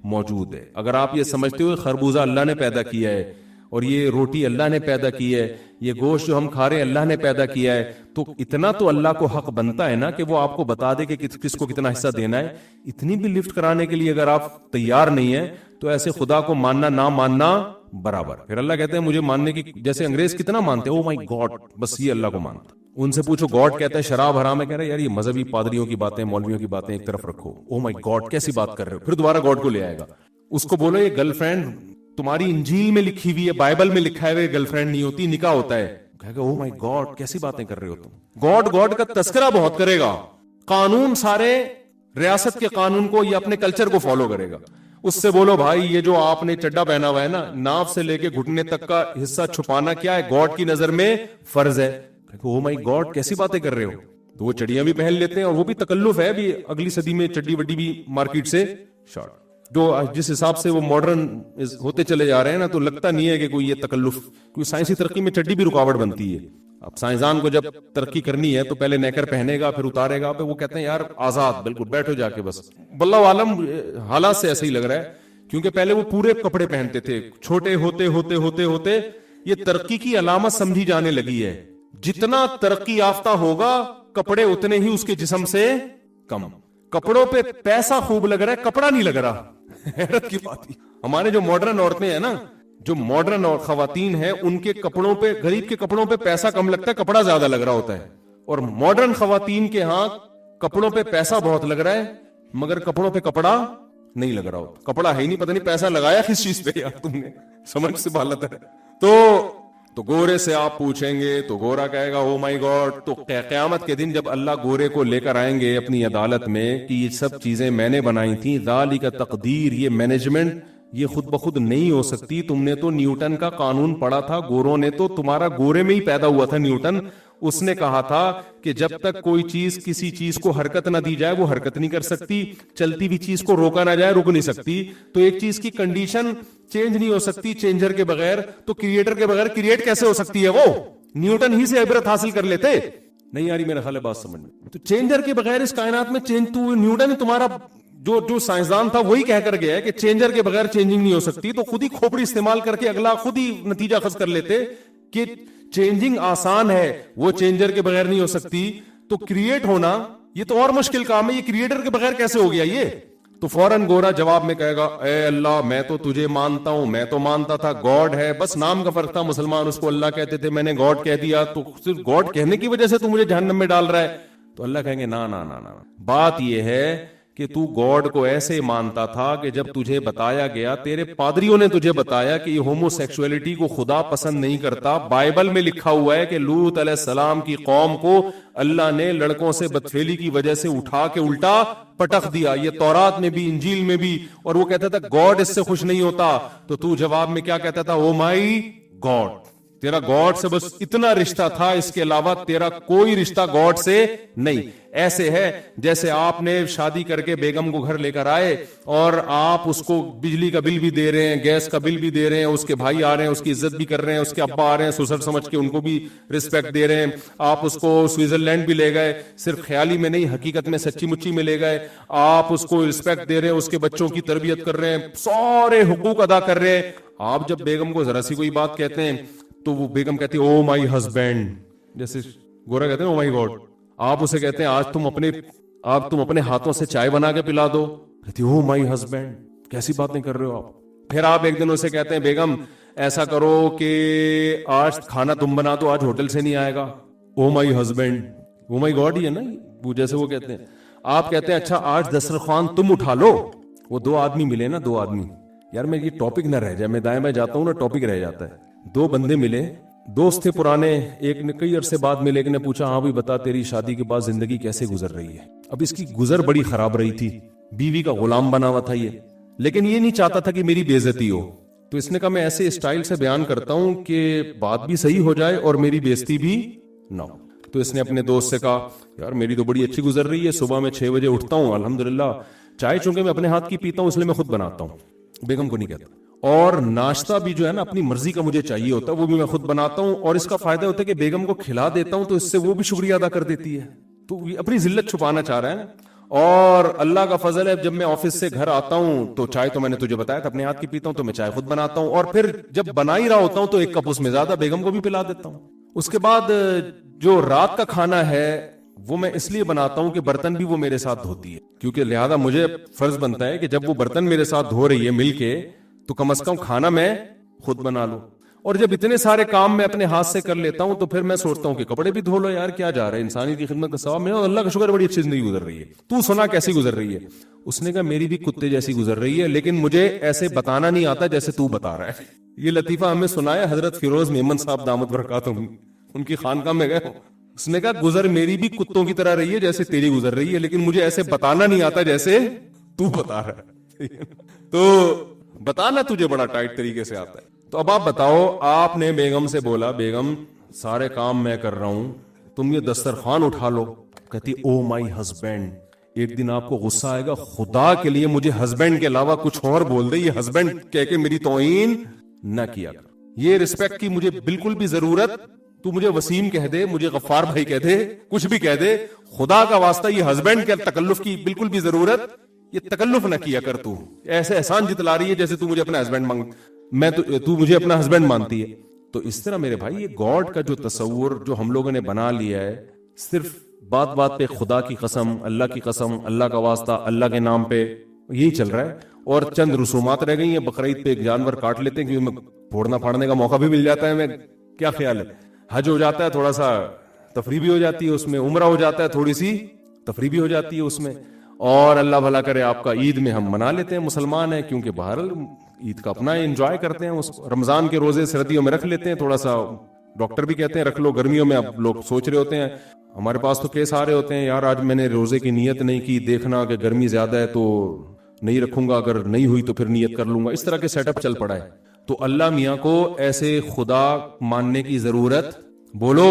موجود ہے. اگر آپ یہ سمجھتے ہو خربوزہ اللہ نے پیدا کیا ہے اور یہ روٹی اللہ نے پیدا کی ہے, یہ گوشت جو ہم کھا رہے ہیں اللہ نے پیدا کیا ہے, تو اتنا تو اللہ کو حق بنتا ہے نا کہ وہ آپ کو بتا دے کہ کس کو کتنا حصہ دینا ہے. اتنی بھی لفٹ کرانے کے لیے اگر آپ تیار نہیں ہیں تو ایسے خدا کو ماننا نہ ماننا برابر. پھر اللہ کہتے ہیں مجھے ماننے کی, جیسے انگریز کتنا مانتے ہیں, او مائی گاڈ, بس یہ اللہ کو مانتا. ان سے پوچھو گاڈ کہتا ہے شراب حرام ہے, کہہ رہے یار یہ مذہبی پادریوں کی باتیں, مولویوں کی باتیں ایک طرف رکھو. او مائی گاڈ کیسی بات کر رہے ہو, پھر دوبارہ گاڈ کو لے آئے گا. اس کو بولو یہ گرل فرینڈ تمہاری انجیل میں لکھی ہوئی ہے, بائبل میں لکھا ہے گرل فرینڈ نہیں ہوتی, نکاح ہوتا ہے. کہے گا او مائی گاڈ کیسی باتیں کر رہے ہو تم. گاڈ کا تذکرہ بہت کرے گا, قانون سارے ریاست کے قانون کو یا اپنے کلچر کو فالو کرے گا. اس سے بولو بھائی یہ جو آپ نے چڈا پہنا ہوا ہے نا, ناف سے لے کے گھٹنے تک کا حصہ چھپانا کیا ہے, گاڈ کی نظر میں فرض ہے. او مائی گاڈ کیسی باتیں کر رہے ہو. تو وہ چڑیاں بھی پہن لیتے ہیں, اور وہ بھی تکلف ہے, بھی اگلی صدی میں چڈی وڈی بھی مارکیٹ سے شارٹ, جو جس حساب سے وہ ماڈرن ہوتے چلے جا رہے ہیں نا, تو لگتا نہیں ہے کہ کوئی یہ تکلف, کوئی سائنسی ترقی میں چڈی بھی رکاوٹ بنتی ہے. اب سائنسدان کو جب ترقی کرنی ہے تو پہلے نیکر پہنے گا پھر اتارے گا, پھر وہ کہتے ہیں یار آزاد بالکل بیٹھو جا کے بس. واللہ عالم حالات سے ایسا ہی لگ رہا ہے, کیونکہ پہلے وہ پورے کپڑے پہنتے تھے, چھوٹے ہوتے ہوتے ہوتے ہوتے یہ ترقی کی علامت سمجھی جانے لگی ہے. جتنا ترقی یافتہ ہوگا کپڑے اتنے ہی اس کے جسم سے کم. کپڑوں پہ پیسہ خوب لگ رہا ہے, کپڑا نہیں لگ رہا. حیرت کی بات ہے. ہمارے جو ماڈرن عورتیں ہیں نا, جو ماڈرن اور خواتین ہیں, ان کے کپڑوں پہ, غریب کے کپڑوں پہ پیسہ کم لگتا ہے, کپڑا زیادہ لگ رہا ہوتا ہے. اور ماڈرن خواتین کے ہاں کپڑوں پہ پیسہ بہت لگ رہا ہے مگر کپڑوں پہ کپڑا نہیں لگ رہا ہوتا. کپڑا ہے ہی نہیں, پتہ نہیں پیسہ لگایا کس چیز پہ یار تم نے, سمجھ سے بالت ہے. تو گورے سے آپ پوچھیں گے تو گورا کہے گا او مائی گاڈ. تو قیامت کے دن جب اللہ گورے کو لے کر آئیں گے اپنی عدالت میں کہ یہ سب چیزیں میں نے بنائی تھیں, ذالک تقدیر, یہ مینجمنٹ یہ خود بخود نہیں ہو سکتی. تم نے تو نیوٹن کا قانون پڑھا تھا, گوروں نے تو, تمہارا گورے میں ہی پیدا ہوا تھا نیوٹن. اس نے کہا تھا کہ جب تک کوئی چیز کسی چیز کو حرکت نہ دی جائے وہ حرکت نہیں کر سکتی, چلتی ہوئی چیز کو روکا نہ جائے رک نہیں سکتی. تو ایک چیز کی کنڈیشن چینج نہیں ہو سکتی چینجر کے بغیر, تو کریٹر کے بغیر کریٹ کیسے ہو سکتی ہے. وہ نیوٹن ہی سے عبرت حاصل کر لیتے. نہیں یاری میرا خیال ہے بات سمجھ میں. تو چینجر کے بغیر اس کائنات میں چینج, تو نیوٹن تمہارا جو سائنسدان تھا وہی کہہ کر گیا ہے کہ چینجر کے بغیر چینجنگ نہیں ہو سکتی. تو خود ہی کھوپڑی استعمال کر کے اگلا خود ہی نتیجہ خاص کر لیتے کہ چینجنگ آسان ہے, وہ چینجر کے بغیر نہیں ہو سکتی. تو کریٹ ہونا یہ تو اور مشکل کام ہے, یہ کریٹر کے بغیر کیسے ہو گیا یہ. تو فوراً گورا جواب میں کہے گا اے اللہ میں تو تجھے مانتا ہوں, میں تو مانتا تھا گاڈ ہے, بس نام کا فرق تھا, مسلمان اس کو اللہ کہتے تھے, میں نے گاڈ کہہ دیا, تو صرف گاڈ کہنے کی وجہ سے تو مجھے جہنم میں ڈال رہا ہے. تو اللہ کہیں گے نا نا نا نا, بات یہ ہے کہ کہ تو گاڈ کو ایسے مانتا تھا کہ جب تجھے بتایا گیا, تیرے پادریوں نے تجھے بتایا کہ یہ ہومو سیکسولیٹی کو خدا پسند نہیں کرتا. بائبل میں لکھا ہوا ہے کہ لوط علیہ السلام کی قوم کو اللہ نے لڑکوں سے بدفعلی کی وجہ سے اٹھا کے الٹا پٹخ دیا. یہ تورات میں بھی, انجیل میں بھی. اور وہ کہتا تھا گاڈ اس سے خوش نہیں ہوتا, تو جواب میں کیا کہتا تھا؟ او مائی گاڈ. تیرا گاڈ سے بس اتنا رشتہ تھا, اس کے علاوہ تیرا کوئی رشتہ گاڈ سے نہیں. ایسے ہے جیسے آپ نے شادی کر کے بیگم کو گھر لے کر آئے اور آپ اس کو بجلی کا بل بھی دے رہے ہیں, گیس کا بل بھی دے رہے ہیں, اس کے بھائی آ رہے ہیں اس کی عزت بھی کر رہے ہیں, اس کے ابا آ رہے ہیں سسر سمجھ کے ان کو بھی رسپیکٹ دے رہے ہیں. آپ اس کو سوئٹزرلینڈ بھی لے گئے, صرف خیالی میں نہیں حقیقت میں سچی مچی میں لے گئے. آپ اس کو رسپیکٹ دے رہے ہیں, اس کے بچوں کی تربیت کر رہے ہیں, سارے حقوق ادا کر رہے ہیں. آپ جب بیگم کو ذرا سی کوئی بات کہتے ہیں تو وہ بیگم کہتی ہے او مائی ہسبینڈ, جیسے گورا کہتے ہیں او مائی گاڈ. آپ اسے کہتے ہیں آج تم اپنے ہاتھوں سے چائے بنا کے پلا دو, کہتی او مائی ہسبینڈ, کیسی باتیں کر رہے ہو آپ. پھر آپ ایک دن اسے کہتے ہیں بیگم ایسا کرو کہ آج کھانا تم بنا دو, آج ہوٹل سے نہیں آئے گا. او my husband, O my God ہی ہے نا وہ, جیسے وہ کہتے ہیں. آپ کہتے ہیں اچھا آج دسترخوان تم اٹھا لو. وہ 2 آدمی ملے نا, 2 آدمی, یار میں یہ ٹاپک نہ رہ جائے, میں دائیں بائیں جاتا ہوں نا ٹاپک رہ جاتا ہے. 2 بندے ملے, دوست تھے پرانے, ایک نے کئی عرصے بعد ملے, ایک نے پوچھا ہاں بھی بتا تیری شادی کے بعد زندگی کیسے گزر رہی ہے. اب اس کی گزر بڑی خراب رہی تھی, بیوی کا غلام بنا ہوا تھا یہ, لیکن یہ نہیں چاہتا تھا کہ میری بے عزتی ہو. تو اس نے کہا میں ایسے اسٹائل سے بیان کرتا ہوں کہ بات بھی صحیح ہو جائے اور میری بے عزتی بھی نہ ہو. تو اس نے اپنے دوست سے کہا یار میری تو بڑی اچھی گزر رہی ہے, صبح میں 6 بجے اٹھتا ہوں الحمدللہ, چائے چونکہ میں اپنے ہاتھ کی پیتا ہوں اس لیے میں خود بناتا ہوں, بیگم کو نہیں کہتا, اور ناشتہ بھی جو ہے نا اپنی مرضی کا مجھے چاہیے ہوتا ہے, وہ بھی میں خود بناتا ہوں, اور اس کا فائدہ ہوتا ہے کہ بیگم کو کھلا دیتا ہوں تو اس سے وہ بھی شکریہ ادا کر دیتی ہے. تو یہ اپنی ذلت چھپانا چاہ رہا ہے. اور اللہ کا فضل ہے جب میں آفس سے گھر آتا ہوں تو چائے تو میں نے تجھے بتایا تھا اپنے ہاتھ کی پیتا ہوں, تو میں چائے خود بناتا ہوں, اور پھر جب بنا ہی رہا ہوتا ہوں تو 1 کپ اس میں زیادہ بیگم کو بھی پلا دیتا ہوں. اس کے بعد جو رات کا کھانا ہے وہ میں اس لیے بناتا ہوں کہ برتن بھی وہ میرے ساتھ دھوتی ہے, کیونکہ لہذا مجھے فرض بنتا ہے کہ جب وہ برتن میرے ساتھ دھو رہی ہے مل کے, تو کم از کم کھانا میں خود بنا لوں. اور جب اتنے سارے کام میں اپنے ہاتھ سے کر لیتا ہوں تو پھر میں سوچتا ہوں کہ کپڑے بھی دھو لو یار, کیا جا رہا ہے, انسانی کی خدمت کا ثواب میں, اللہ کا شکر بڑی اچھی زندگی گزر رہی ہے. تو سنا کیسی گزر رہی ہے؟ اس نے کہا میری بھی کتے جیسی گزر رہی ہے, لیکن مجھے ایسے بتانا نہیں آتا جیسے تو بتا رہا ہے. یہ لطیفہ ہمیں سنایا حضرت فیروز میمن صاحب دامت برکاتہم, ان کی خانقاہ میں گئے. اس نے کہا گزر میری بھی کتوں کی طرح رہی ہے جیسے تیری گزر رہی ہے, لیکن مجھے ایسے بتانا نہیں آتا جیسے تو بتا رہا ہے. تو بتانا تجھے بڑا ٹائٹ طریقے سے آتا ہے. تو اب آپ بتاؤ, آپ نے بیگم سے بولا بیگم سارے کام میں کر رہا ہوں, تم یہ دسترخوان اٹھا لو. کہتی او مائی ہسبینڈ. ایک دن آپ کو غصہ آئے گا, خدا کے لیے مجھے ہسبینڈ کے علاوہ کچھ اور بول دے, یہ ہسبینڈ کہہ کے میری توہین نہ کیا کر. یہ رسپیکٹ کی مجھے بالکل بھی ضرورت, تو مجھے وسیم کہہ دے, مجھے غفار بھائی کہہ دے, کچھ بھی کہہ دے, خدا کا واسطہ یہ ہسبینڈ کے تکلف کی بالکل بھی ضرورت, یہ تکلف نہ کیا کر. تو ایسے احسان جتلا رہی ہے جیسے تو مجھے اپنا ہسبینڈ تو مجھے اپنا ہسبینڈ مانتی ہے. تو اس طرح میرے بھائی یہ گاڈ کا جو تصور جو ہم لوگوں نے بنا لیا ہے, صرف بات بات پہ خدا کی قسم, اللہ کی قسم, اللہ کا واسطہ, اللہ کے نام پہ, یہی چل رہا ہے. اور چند رسومات رہ گئی ہیں, بقرعید پہ ایک جانور کاٹ لیتے ہیں کیونکہ میں پھوڑنا پھاڑنے کا موقع بھی مل جاتا ہے. میں کیا خیال ہے, حج ہو جاتا ہے, تھوڑا سا تفریح بھی ہو جاتی ہے اس میں, عمرہ ہو جاتا ہے, تھوڑی سی تفریح بھی ہو جاتی ہے اس میں, اور اللہ بھلا کرے آپ کا عید میں ہم منا لیتے ہیں, مسلمان ہیں, کیونکہ بہرحال عید کا اپنا انجوائے کرتے ہیں. رمضان کے روزے سردیوں میں رکھ لیتے ہیں, تھوڑا سا ڈاکٹر بھی کہتے ہیں رکھ لو, گرمیوں میں اب لوگ سوچ رہے ہوتے ہیں, ہمارے پاس تو کیس آ رہے ہوتے ہیں یار آج میں نے روزے کی نیت نہیں کی, دیکھنا کہ گرمی زیادہ ہے تو نہیں رکھوں گا, اگر نہیں ہوئی تو پھر نیت کر لوں گا. اس طرح کے سیٹ اپ چل پڑا ہے. تو اللہ میاں کو ایسے خدا ماننے کی ضرورت بولو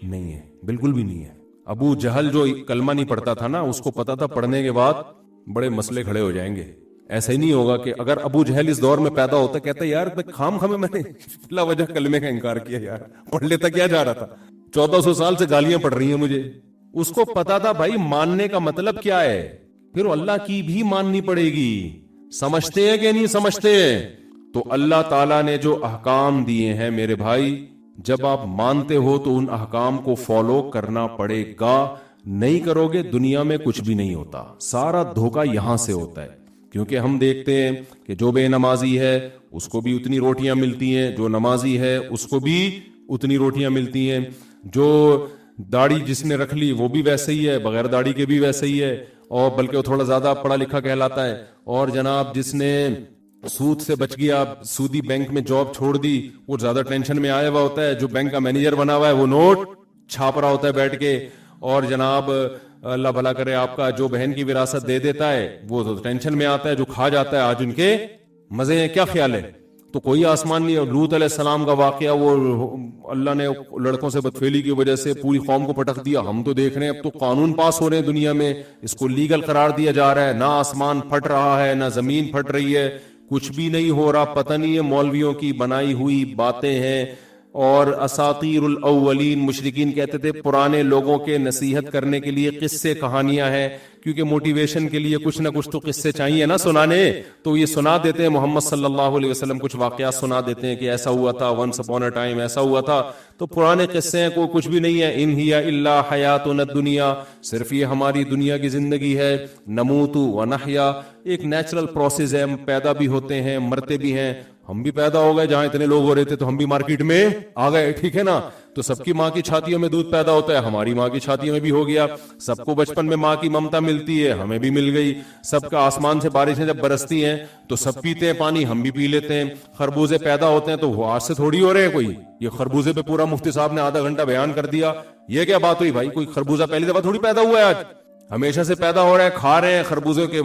نہیں ہے, بالکل بھی نہیں ہے. ابو جہل جو کلمہ نہیں پڑھتا تھا نا, اس کو پتا تھا پڑھنے کے بعد بڑے مسئلے کھڑے ہو جائیں گے. ایسا ہی نہیں ہوگا کہ اگر ابو جہل اس دور میں پیدا ہوتا, کہتا یار خام خامے میں نے لا وجہ کلمے کا انکار کیا, یار پڑھ لیتا, کیا جا رہا تھا, 1400 سال سے گالیاں پڑھ رہی ہیں مجھے. اس کو پتا تھا بھائی ماننے کا مطلب کیا ہے, پھر اللہ کی بھی ماننی پڑے گی. سمجھتے ہیں کہ نہیں سمجھتے؟ تو اللہ تعالیٰ نے جو احکام دیے ہیں میرے بھائی, جب آپ مانتے ہو تو ان احکام کو فالو کرنا پڑے گا. نہیں کرو گے دنیا میں کچھ بھی نہیں ہوتا, سارا دھوکہ یہاں سے ہوتا ہے. کیونکہ ہم دیکھتے ہیں کہ جو بے نمازی ہے اس کو بھی اتنی روٹیاں ملتی ہیں, جو نمازی ہے اس کو بھی اتنی روٹیاں ملتی ہیں, جو داڑھی جس نے رکھ لی وہ بھی ویسے ہی ہے, بغیر داڑھی کے بھی ویسے ہی ہے, اور بلکہ وہ تھوڑا زیادہ پڑھا لکھا کہلاتا ہے. اور جناب جس نے سود سے بچ گیا, سودی بینک میں جاب چھوڑ دی, وہ زیادہ ٹینشن میں آیا ہوا ہوتا ہے. جو بینک کا مینیجر بنا ہوا ہے وہ نوٹ چھاپ رہا ہوتا ہے بیٹھ کے. اور جناب اللہ بھلا کرے آپ کا, جو بہن کی وراثت دے دیتا ہے وہ تو ٹینشن میں آتا ہے, جو کھا جاتا ہے آج ان کے مزے ہیں. کیا خیال ہے؟ تو کوئی آسمان نہیں. اور لوط علیہ السلام کا واقعہ, وہ اللہ نے لڑکوں سے بدفعلی کی وجہ سے پوری قوم کو پٹک دیا. ہم تو دیکھ رہے ہیں اب تو قانون پاس ہو رہے ہیں دنیا میں, اس کو لیگل قرار دیا جا رہا ہے. نہ آسمان پھٹ رہا ہے, نہ زمین پھٹ رہی ہے, کچھ بھی نہیں ہو رہا. پتہ نہیں ہے مولویوں کی بنائی ہوئی باتیں ہیں. اور اساطیر الاولین, مشرکین کہتے تھے پرانے لوگوں کے نصیحت کرنے کے لیے قصے کہانیاں ہیں, کیونکہ موٹیویشن کے لیے کچھ نہ کچھ تو قصے چاہیے نا سنانے. تو یہ سنا دیتے ہیں, محمد صلی اللہ علیہ وسلم کچھ واقعات سنا دیتے ہیں کہ ایسا ہوا تھا, ونس اپون اے ٹائم ایسا ہوا تھا. تو پرانے قصے ہیں, کوئی کچھ بھی نہیں ہے. ان ہی الا حیاتنا الدنیا, صرف یہ ہماری دنیا کی زندگی ہے. نموت و نحیا, ایک نیچرل پروسیس ہے, ہم پیدا بھی ہوتے ہیں مرتے بھی ہیں. ہم بھی پیدا ہو گئے, جہاں اتنے لوگ ہو رہے تھے تو ہم بھی مارکیٹ میں آ گئے, ٹھیک ہے نا. تو سب کی ماں کی چھاتیوں میں دودھ پیدا ہوتا ہے, ہماری ماں کی چھاتیوں میں بھی ہو گیا. سب کو بچپن میں ماں کی ممتا ملتی ہے, ہمیں بھی مل گئی. سب کا آسمان سے بارشیں جب برستی ہیں تو سب پیتے ہیں پانی, ہم بھی پی لیتے ہیں. خربوزے پیدا ہوتے ہیں تو وہ آج سے تھوڑی ہو رہے ہیں. کوئی یہ خربوزے پہ پورا مفتی صاحب نے آدھا گھنٹہ بیان کر دیا, یہ کیا بات ہوئی بھائی؟ کوئی خربوزہ پہلی دفعہ تھوڑی پیدا ہوا ہے, آج ہمیشہ سے پیدا ہو رہا ہے. کھا رہے ہیں خربوزے کے,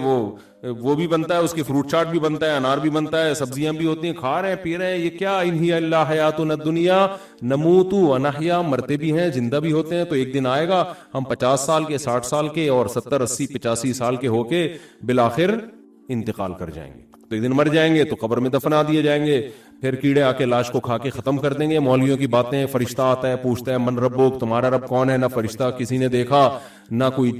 وہ بھی بنتا ہے, اس کی فروٹ چاٹ بھی بنتا ہے, انار بھی بنتا ہے, سبزیاں بھی ہوتی ہیں, کھا رہے ہیں پی رہے ہیں. یہ کیا ان ہی الا حیاتنا الدنیا نموت و نحیا, مرتے بھی ہیں زندہ بھی ہوتے ہیں. تو ایک دن آئے گا ہم 50 سال کے, 60 سال کے اور 70 80 85 سال کے ہو کے بالآخر انتقال کر جائیں گے. تو ایک دن مر جائیں گے تو قبر میں دفنا دیے جائیں گے, پھر کیڑے آ کے لاش کو کھا کے ختم کر دیں گے. مولویوں کی باتیں, فرشتہ آتا ہے پوچھتا ہے من ربک, تمہارا رب کون ہے؟ نہ فرشتہ کسی نے دیکھا, نہ کوئی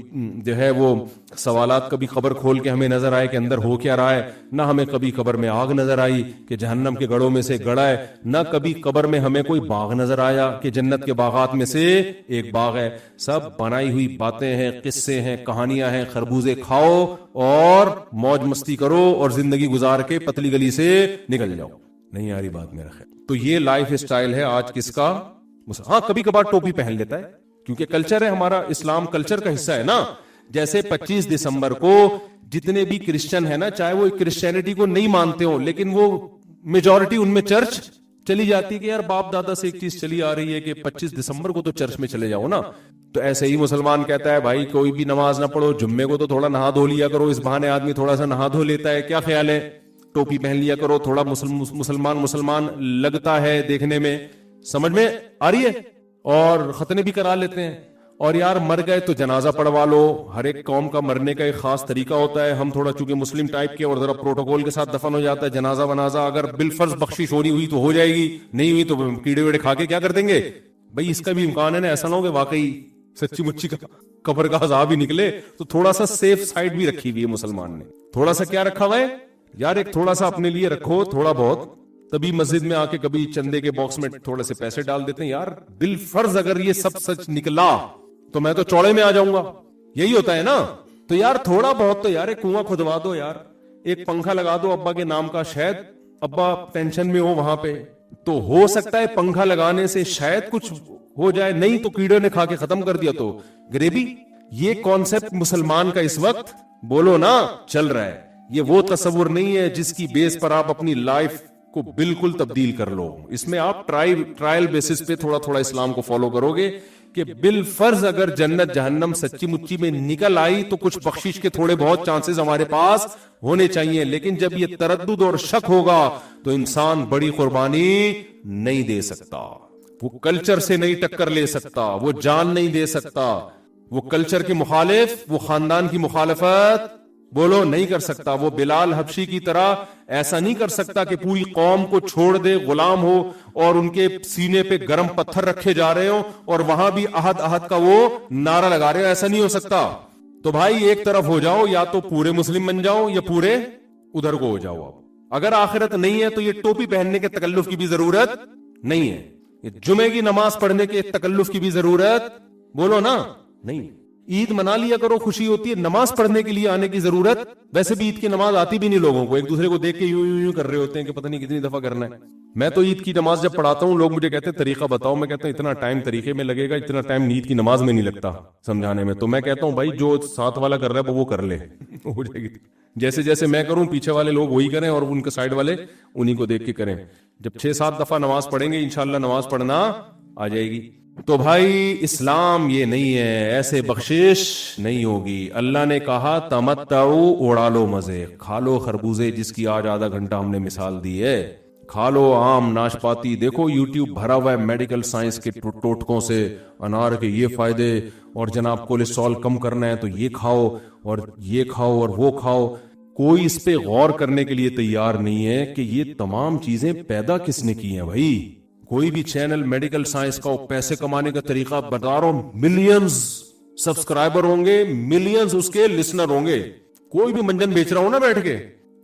جو ہے وہ سوالات کبھی قبر کھول کے ہمیں نظر آئے کہ اندر ہو کیا رہا ہے. نہ ہمیں کبھی قبر میں آگ نظر آئی کہ جہنم کے گڑھوں میں سے گڑھا ہے, نہ کبھی قبر میں ہمیں کوئی باغ نظر آیا کہ جنت کے باغات میں سے ایک باغ ہے. سب بنائی ہوئی باتیں ہیں, قصے ہیں, کہانیاں ہیں. خربوزے کھاؤ اور موج مستی کرو اور زندگی گزار کے پتلی گلی سے نکل جاؤ. نہیں آ رہی بات میرا خیال. تو یہ لائف اسٹائل ہے آج کس کا؟ ہاں کبھی کبھار ٹوپی پہن لیتا ہے کیونکہ کلچر ہے ہمارا, اسلام کلچر کا حصہ ہے نا. جیسے 25 دسمبر کو جتنے بھی کرسچن ہیں نا, چاہے وہ کرسچینٹی کو نہیں مانتے ہوں, لیکن وہ میجورٹی ان میں چرچ چلی جاتی ہے کہ یار باپ دادا سے ایک چیز چلی آ رہی ہے کہ 25 دسمبر کو تو چرچ میں چلے جاؤ نا. تو ایسے ہی مسلمان کہتا ہے بھائی کوئی بھی نماز نہ پڑھو, جمعے کو تو تھوڑا نہا دھو لیا کرو, اس بہانے آدمی تھوڑا سا نہا دھو لیتا ہے. کیا خیال ہے؟ ٹوپی پہن لیا کرو, تھوڑا مسلمان لگتا ہے دیکھنے میں, سمجھ میں آ رہی ہے. اور ختنے بھی کرا لیتے ہیں. اور یار مر گئے تو جنازہ پڑھوا لو. ہر ایک قوم کا مرنے کا ایک خاص طریقہ ہوتا ہے. ہم تھوڑا چونکہ مسلم ٹائپ کے اور ذرا پروٹوکول کے ساتھ دفن ہو جاتا ہے. جنازہ ونازہ اگر بالفرض بخشش ہونی ہوئی تو ہو جائے گی, نہیں ہوئی تو کیڑے ویڑے کھا کے کیا کر دیں گے بھائی. اس کا بھی امکان ہے نا, ایسا نہ ہو کہ واقعی سچی مچی کا قبر کا عذاب ہی نکلے. تو تھوڑا سا سیف سائڈ بھی رکھی ہوئی ہے مسلمان نے. تھوڑا سا کیا رکھا ہوا ہے یار, ایک تھوڑا سا اپنے لیے رکھو تھوڑا بہت. تبھی مسجد میں آ کے کبھی چندے کے باکس میں تھوڑے سے پیسے ڈال دیتے ہیں. یار بالفرض اگر یہ سب سچ نکلا تو میں تو چوڑے میں آ جاؤں گا, یہی ہوتا ہے نا. تو یار تھوڑا بہت تو یار ایک کنواں کھدوا دو, یار ایک پنکھا لگا دو ابا کے نام کا, شاید ابا ٹینشن میں ہو وہاں پہ تو ہو سکتا ہے پنکھا لگانے سے شاید کچھ ہو جائے. نہیں تو کیڑے نے کھا کے ختم کر دیا تو گریبی. یہ کانسیپٹ مسلمان کا اس وقت بولو نا چل رہا ہے. یہ وہ تصور نہیں ہے جس کی بیس پر آپ اپنی لائف کو بالکل تبدیل کر لو. اس میں آپ ٹرائل بیسس پہ تھوڑا تھوڑا اسلام کو فالو کرو گے کہ بالفرض اگر جنت جہنم سچی مچی میں نکل آئی تو کچھ بخشش کے تھوڑے بہت چانسز ہمارے پاس ہونے چاہیے. لیکن جب یہ تردد اور شک ہوگا تو انسان بڑی قربانی نہیں دے سکتا, وہ کلچر سے نہیں ٹکر لے سکتا, وہ جان نہیں دے سکتا, وہ کلچر کے مخالف, وہ خاندان کی مخالفت بولو نہیں کر سکتا. وہ بلال حبشی کی طرح ایسا نہیں کر سکتا کہ پوری قوم کو چھوڑ دے, غلام ہو اور ان کے سینے پہ گرم پتھر رکھے جا رہے ہو اور وہاں بھی احد احد کا وہ نعرہ لگا رہے ہو. ایسا نہیں ہو سکتا. تو بھائی ایک طرف ہو جاؤ, یا تو پورے مسلم بن جاؤ یا پورے ادھر کو ہو جاؤ. اگر آخرت نہیں ہے تو یہ ٹوپی پہننے کے تکلف کی بھی ضرورت نہیں ہے, یہ جمعے کی نماز پڑھنے کے تکلف کی بھی ضرورت بولو نا نہیں. عید منا لیا کرو, خوشی ہوتی ہے. نماز پڑھنے کے لیے آنے کی ضرورت, ویسے بھی عید کی نماز آتی بھی نہیں لوگوں کو, ایک دوسرے کو دیکھ کے یوں یوں یوں کر رہے ہوتے ہیں کہ پتہ نہیں کتنی دفعہ کرنا ہے. میں تو عید کی نماز جب پڑھاتا ہوں لوگ مجھے کہتے ہیں طریقہ بتاؤ، میں کہتا ہوں اتنا ٹائم طریقے میں لگے گا، اتنا ٹائم عید کی نماز میں نہیں لگتا سمجھانے میں. تو میں کہتا ہوں بھائی جو ساتھ والا کر رہا ہے وہ کر لے ہو جائے گی. جیسے جیسے میں کروں پیچھے والے لوگ وہی کریں اور ان کے سائڈ والے انہی کو دیکھ کے کریں. جب 6-7 دفعہ نماز پڑھیں گے انشاءاللہ نماز پڑھنا آ جائے گی. تو بھائی اسلام یہ نہیں ہے، ایسے بخشش نہیں ہوگی. اللہ نے کہا تمتعو، اڑا لو مزے، کھا لو خربوزے جس کی آج آدھا گھنٹہ ہم نے مثال دی ہے، کھا لو آم ناشپاتی. دیکھو یوٹیوب بھرا ہوا ہے میڈیکل سائنس کے ٹوٹکوں سے، انار کے یہ فائدے، اور جناب کولیسٹرول کم کرنا ہے تو یہ کھاؤ اور یہ کھاؤ اور وہ کھاؤ. کوئی اس پہ غور کرنے کے لیے تیار نہیں ہے کہ یہ تمام چیزیں پیدا کس نے کی ہیں. بھائی کوئی بھی چینل میڈیکل سائنس کا پیسے کمانے کا طریقہ بتا رہا ہوں، ملینز سبسکرائبر ہوں گے، ملینز اس کے لسنر ہوں گے. کوئی بھی منجن بیچ رہا ہوں نا بیٹھ کے،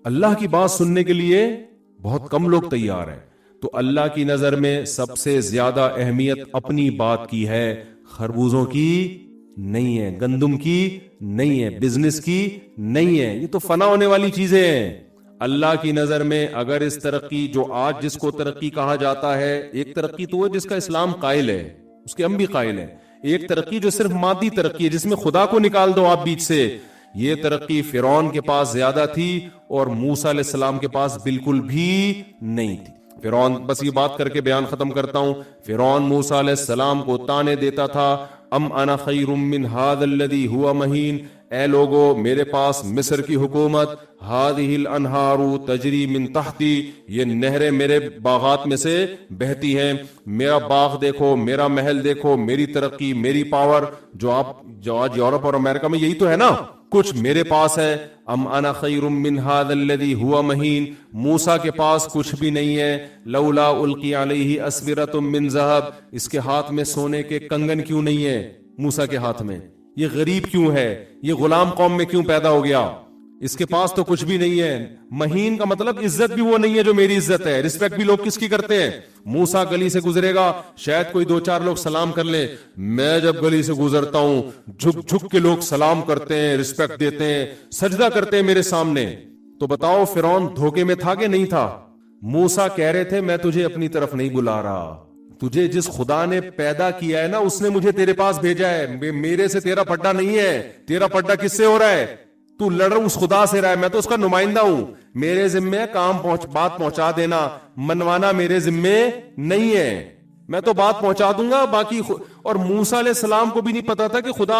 اللہ کی بات سننے کے لیے بہت کم لوگ تیار ہیں. تو اللہ کی نظر میں سب سے زیادہ اہمیت اپنی بات کی ہے، خربوزوں کی نہیں ہے، گندم کی نہیں ہے، بزنس کی نہیں ہے. یہ تو فنا ہونے والی چیزیں ہیں. اللہ کی نظر میں اگر اس ترقی جو آج جس کو ترقی کہا جاتا ہے، ایک ترقی تو ہے جس کا اسلام قائل ہے، اس کے ہم بھی قائل ہیں. ایک ترقی جو صرف مادی ترقی ہے جس میں خدا کو نکال دو آپ بیچ سے. یہ ترقی فرعون کے پاس زیادہ تھی اور موسیٰ علیہ السلام کے پاس بالکل بھی نہیں تھی. فرعون، بس یہ بات کر کے بیان ختم کرتا ہوں، فرعون موسیٰ علیہ السلام کو تانے دیتا تھا، ام انا خیر من ھذا الذی ھو مہین، اے لوگو میرے پاس مصر کی حکومت، ھذہ الانہار تجری من تحتی، یہ نہریں میرے باغات میں سے بہتی ہیں، میرا باغ دیکھو، میرا محل دیکھو، میری ترقی، میری پاور. جو آج یورپ اور امریکہ میں یہی تو ہے نا، کچھ میرے پاس ہے. ام انا خیر من ھذا الذی ھو مہین، موسیٰ کے پاس کچھ بھی نہیں ہے. لولا القی علیہ اسورۃ من ذہب، اس کے ہاتھ میں سونے کے کنگن کیوں نہیں ہے موسیٰ کے ہاتھ میں؟ یہ غریب کیوں ہے؟ یہ غلام قوم میں کیوں پیدا ہو گیا؟ اس کے پاس تو کچھ بھی نہیں ہے. مہین کا مطلب عزت بھی وہ نہیں ہے جو میری عزت ہے. رسپیکٹ بھی لوگ کس کی کرتے ہیں؟ موسیٰ گلی سے گزرے گا، شاید کوئی 2-4 لوگ سلام کر لیں. میں جب گلی سے گزرتا ہوں جھک جھک کے لوگ سلام کرتے ہیں، رسپیکٹ دیتے ہیں، سجدہ کرتے ہیں میرے سامنے. تو بتاؤ فرعون دھوکے میں تھا کہ نہیں تھا؟ موسیٰ کہہ رہے تھے میں تجھے اپنی طرف نہیں بلا رہا، تجھے جس خدا نے پیدا کیا ہے نا اس نے مجھے تیرے پاس بھیجا ہے. میرے سے تیرا پڈا نہیں ہے. تیرا پڈا کس سے ہو رہا ہے؟ تو لڑ اس خدا سے رہا ہے، میں تو اس کا نمائندہ ہوں. میرے ذمے بات پہنچا دینا، منوانا میرے ذمے نہیں ہے. میں تو بات پہنچا دوں گا باقی. اور موسیٰ علیہ السلام کو بھی نہیں پتا تھا کہ خدا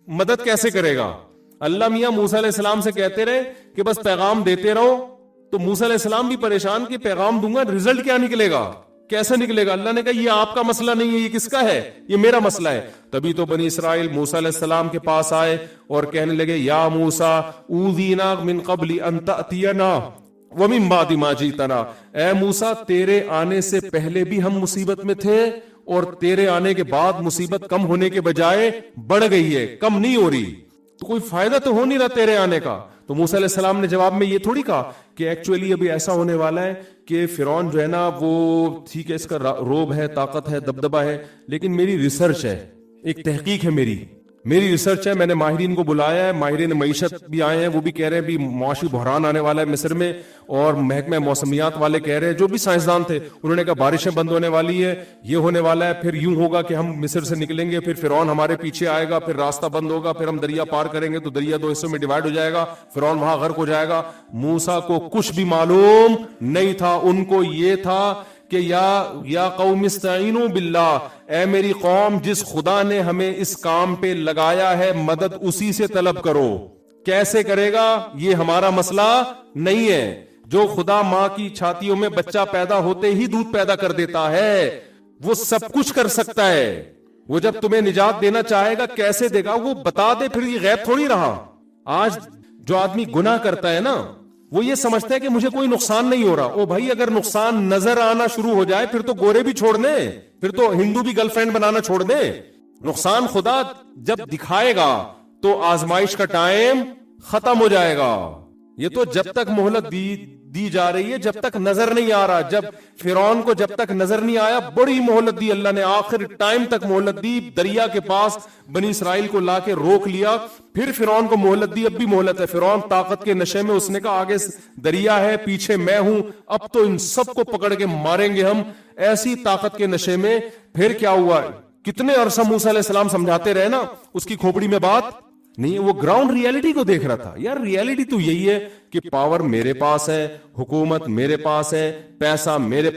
مدد کیسے کرے گا. اللہ میاں موسیٰ علیہ السلام سے کہتے رہے کہ بس پیغام دیتے رہو. تو موسیٰ علیہ السلام بھی پریشان کہ پیغام دوں گا، رزلٹ کیا نکلے گا، کیسے نکلے گا؟ اللہ نے کہا یہ آپ کا مسئلہ نہیں ہے، یہ کس کا ہے؟ یہ میرا مسئلہ ہے. تبھی تو بنی اسرائیل موسیٰ علیہ السلام کے پاس آئے اور کہنے لگے یا موسیٰ اوذینا من قبل ان تأتینا ومن بعد ما جئتنا، اے موسیٰ تیرے آنے سے پہلے بھی ہم مصیبت میں تھے اور تیرے آنے کے بعد مصیبت کم ہونے کے بجائے بڑھ گئی ہے، کم نہیں ہو رہی. تو کوئی فائدہ تو ہو نہیں رہا تیرے آنے کا. تو موسیٰ علیہ السلام نے جواب میں یہ تھوڑی کہا کہ ایکچولی ابھی ایسا ہونے والا ہے کہ فرعون جو ہے نا وہ ٹھیک ہے، اس کا روب ہے، طاقت ہے، دبدبہ ہے، لیکن میری ریسرچ ہے، ایک تحقیق ہے، میری ریسرچ ہے. میں نے ماہرین کو بلایا ہے، ماہرین معیشت بھی آئے ہیں، وہ بھی کہہ رہے ہیں بھی معاشی بحران آنے والا ہے مصر میں. اور محکمہ موسمیات والے کہہ رہے ہیں، جو بھی سائنسدان تھے انہوں نے کہا بارشیں بند ہونے والی ہے، یہ ہونے والا ہے، پھر یوں ہوگا کہ ہم مصر سے نکلیں گے، پھر فرعون ہمارے پیچھے آئے گا، پھر راستہ بند ہوگا، پھر ہم دریا پار کریں گے تو دریا 2 حصوں میں ڈیوائڈ ہو جائے گا، فرعون وہاں غرق ہو جائے گا. موسیٰ کو کچھ بھی معلوم نہیں تھا. ان کو یہ تھا کہ یا قوم استعینوا باللہ، اے میری قوم جس خدا نے ہمیں اس کام پہ لگایا ہے مدد اسی سے طلب کرو. کیسے کرے گا یہ ہمارا مسئلہ نہیں ہے. جو خدا ماں کی چھاتیوں میں بچہ پیدا ہوتے ہی دودھ پیدا کر دیتا ہے وہ سب کچھ کر سکتا ہے. وہ جب تمہیں نجات دینا چاہے گا کیسے دے گا وہ بتا دے. پھر یہ غیب تھوڑی رہا. آج جو آدمی گناہ کرتا ہے نا وہ یہ سمجھتا ہے کہ مجھے کوئی نقصان نہیں ہو رہا. او بھائی اگر نقصان نظر آنا شروع ہو جائے پھر تو گورے بھی چھوڑ دیں، پھر تو ہندو بھی گرل فرینڈ بنانا چھوڑ دیں. نقصان خدا جب دکھائے گا تو آزمائش کا ٹائم ختم ہو جائے گا. یہ تو جب تک مہلت دی جا رہی ہے جب تک نظر نہیں آ رہا. جب فرعون کو جب تک نظر نہیں آیا بڑی مہلت دی اللہ نے, آخر ٹائم تک مہلت دی, دریا کے پاس بنی اسرائیل کو لا کے روک لیا, پھر فرعون کو مہلت دی. اب بھی مہلت ہے. فرعون طاقت کے نشے میں, اس نے کہا آگے دریا ہے پیچھے میں ہوں, اب تو ان سب کو پکڑ کے ماریں گے ہم, ایسی طاقت کے نشے میں. پھر کیا ہوا, کتنے عرصہ موسیٰ علیہ السلام سمجھاتے رہے نا, اس کی کھوپڑی میں بات نہیں. وہ گراؤنڈ ریالٹی کو دیکھ رہا تھا. یار ریالٹی تو یہی ہے کہ پاور میرے پاس ہے, حکومت میرے پاس ہے, پیسہ میرے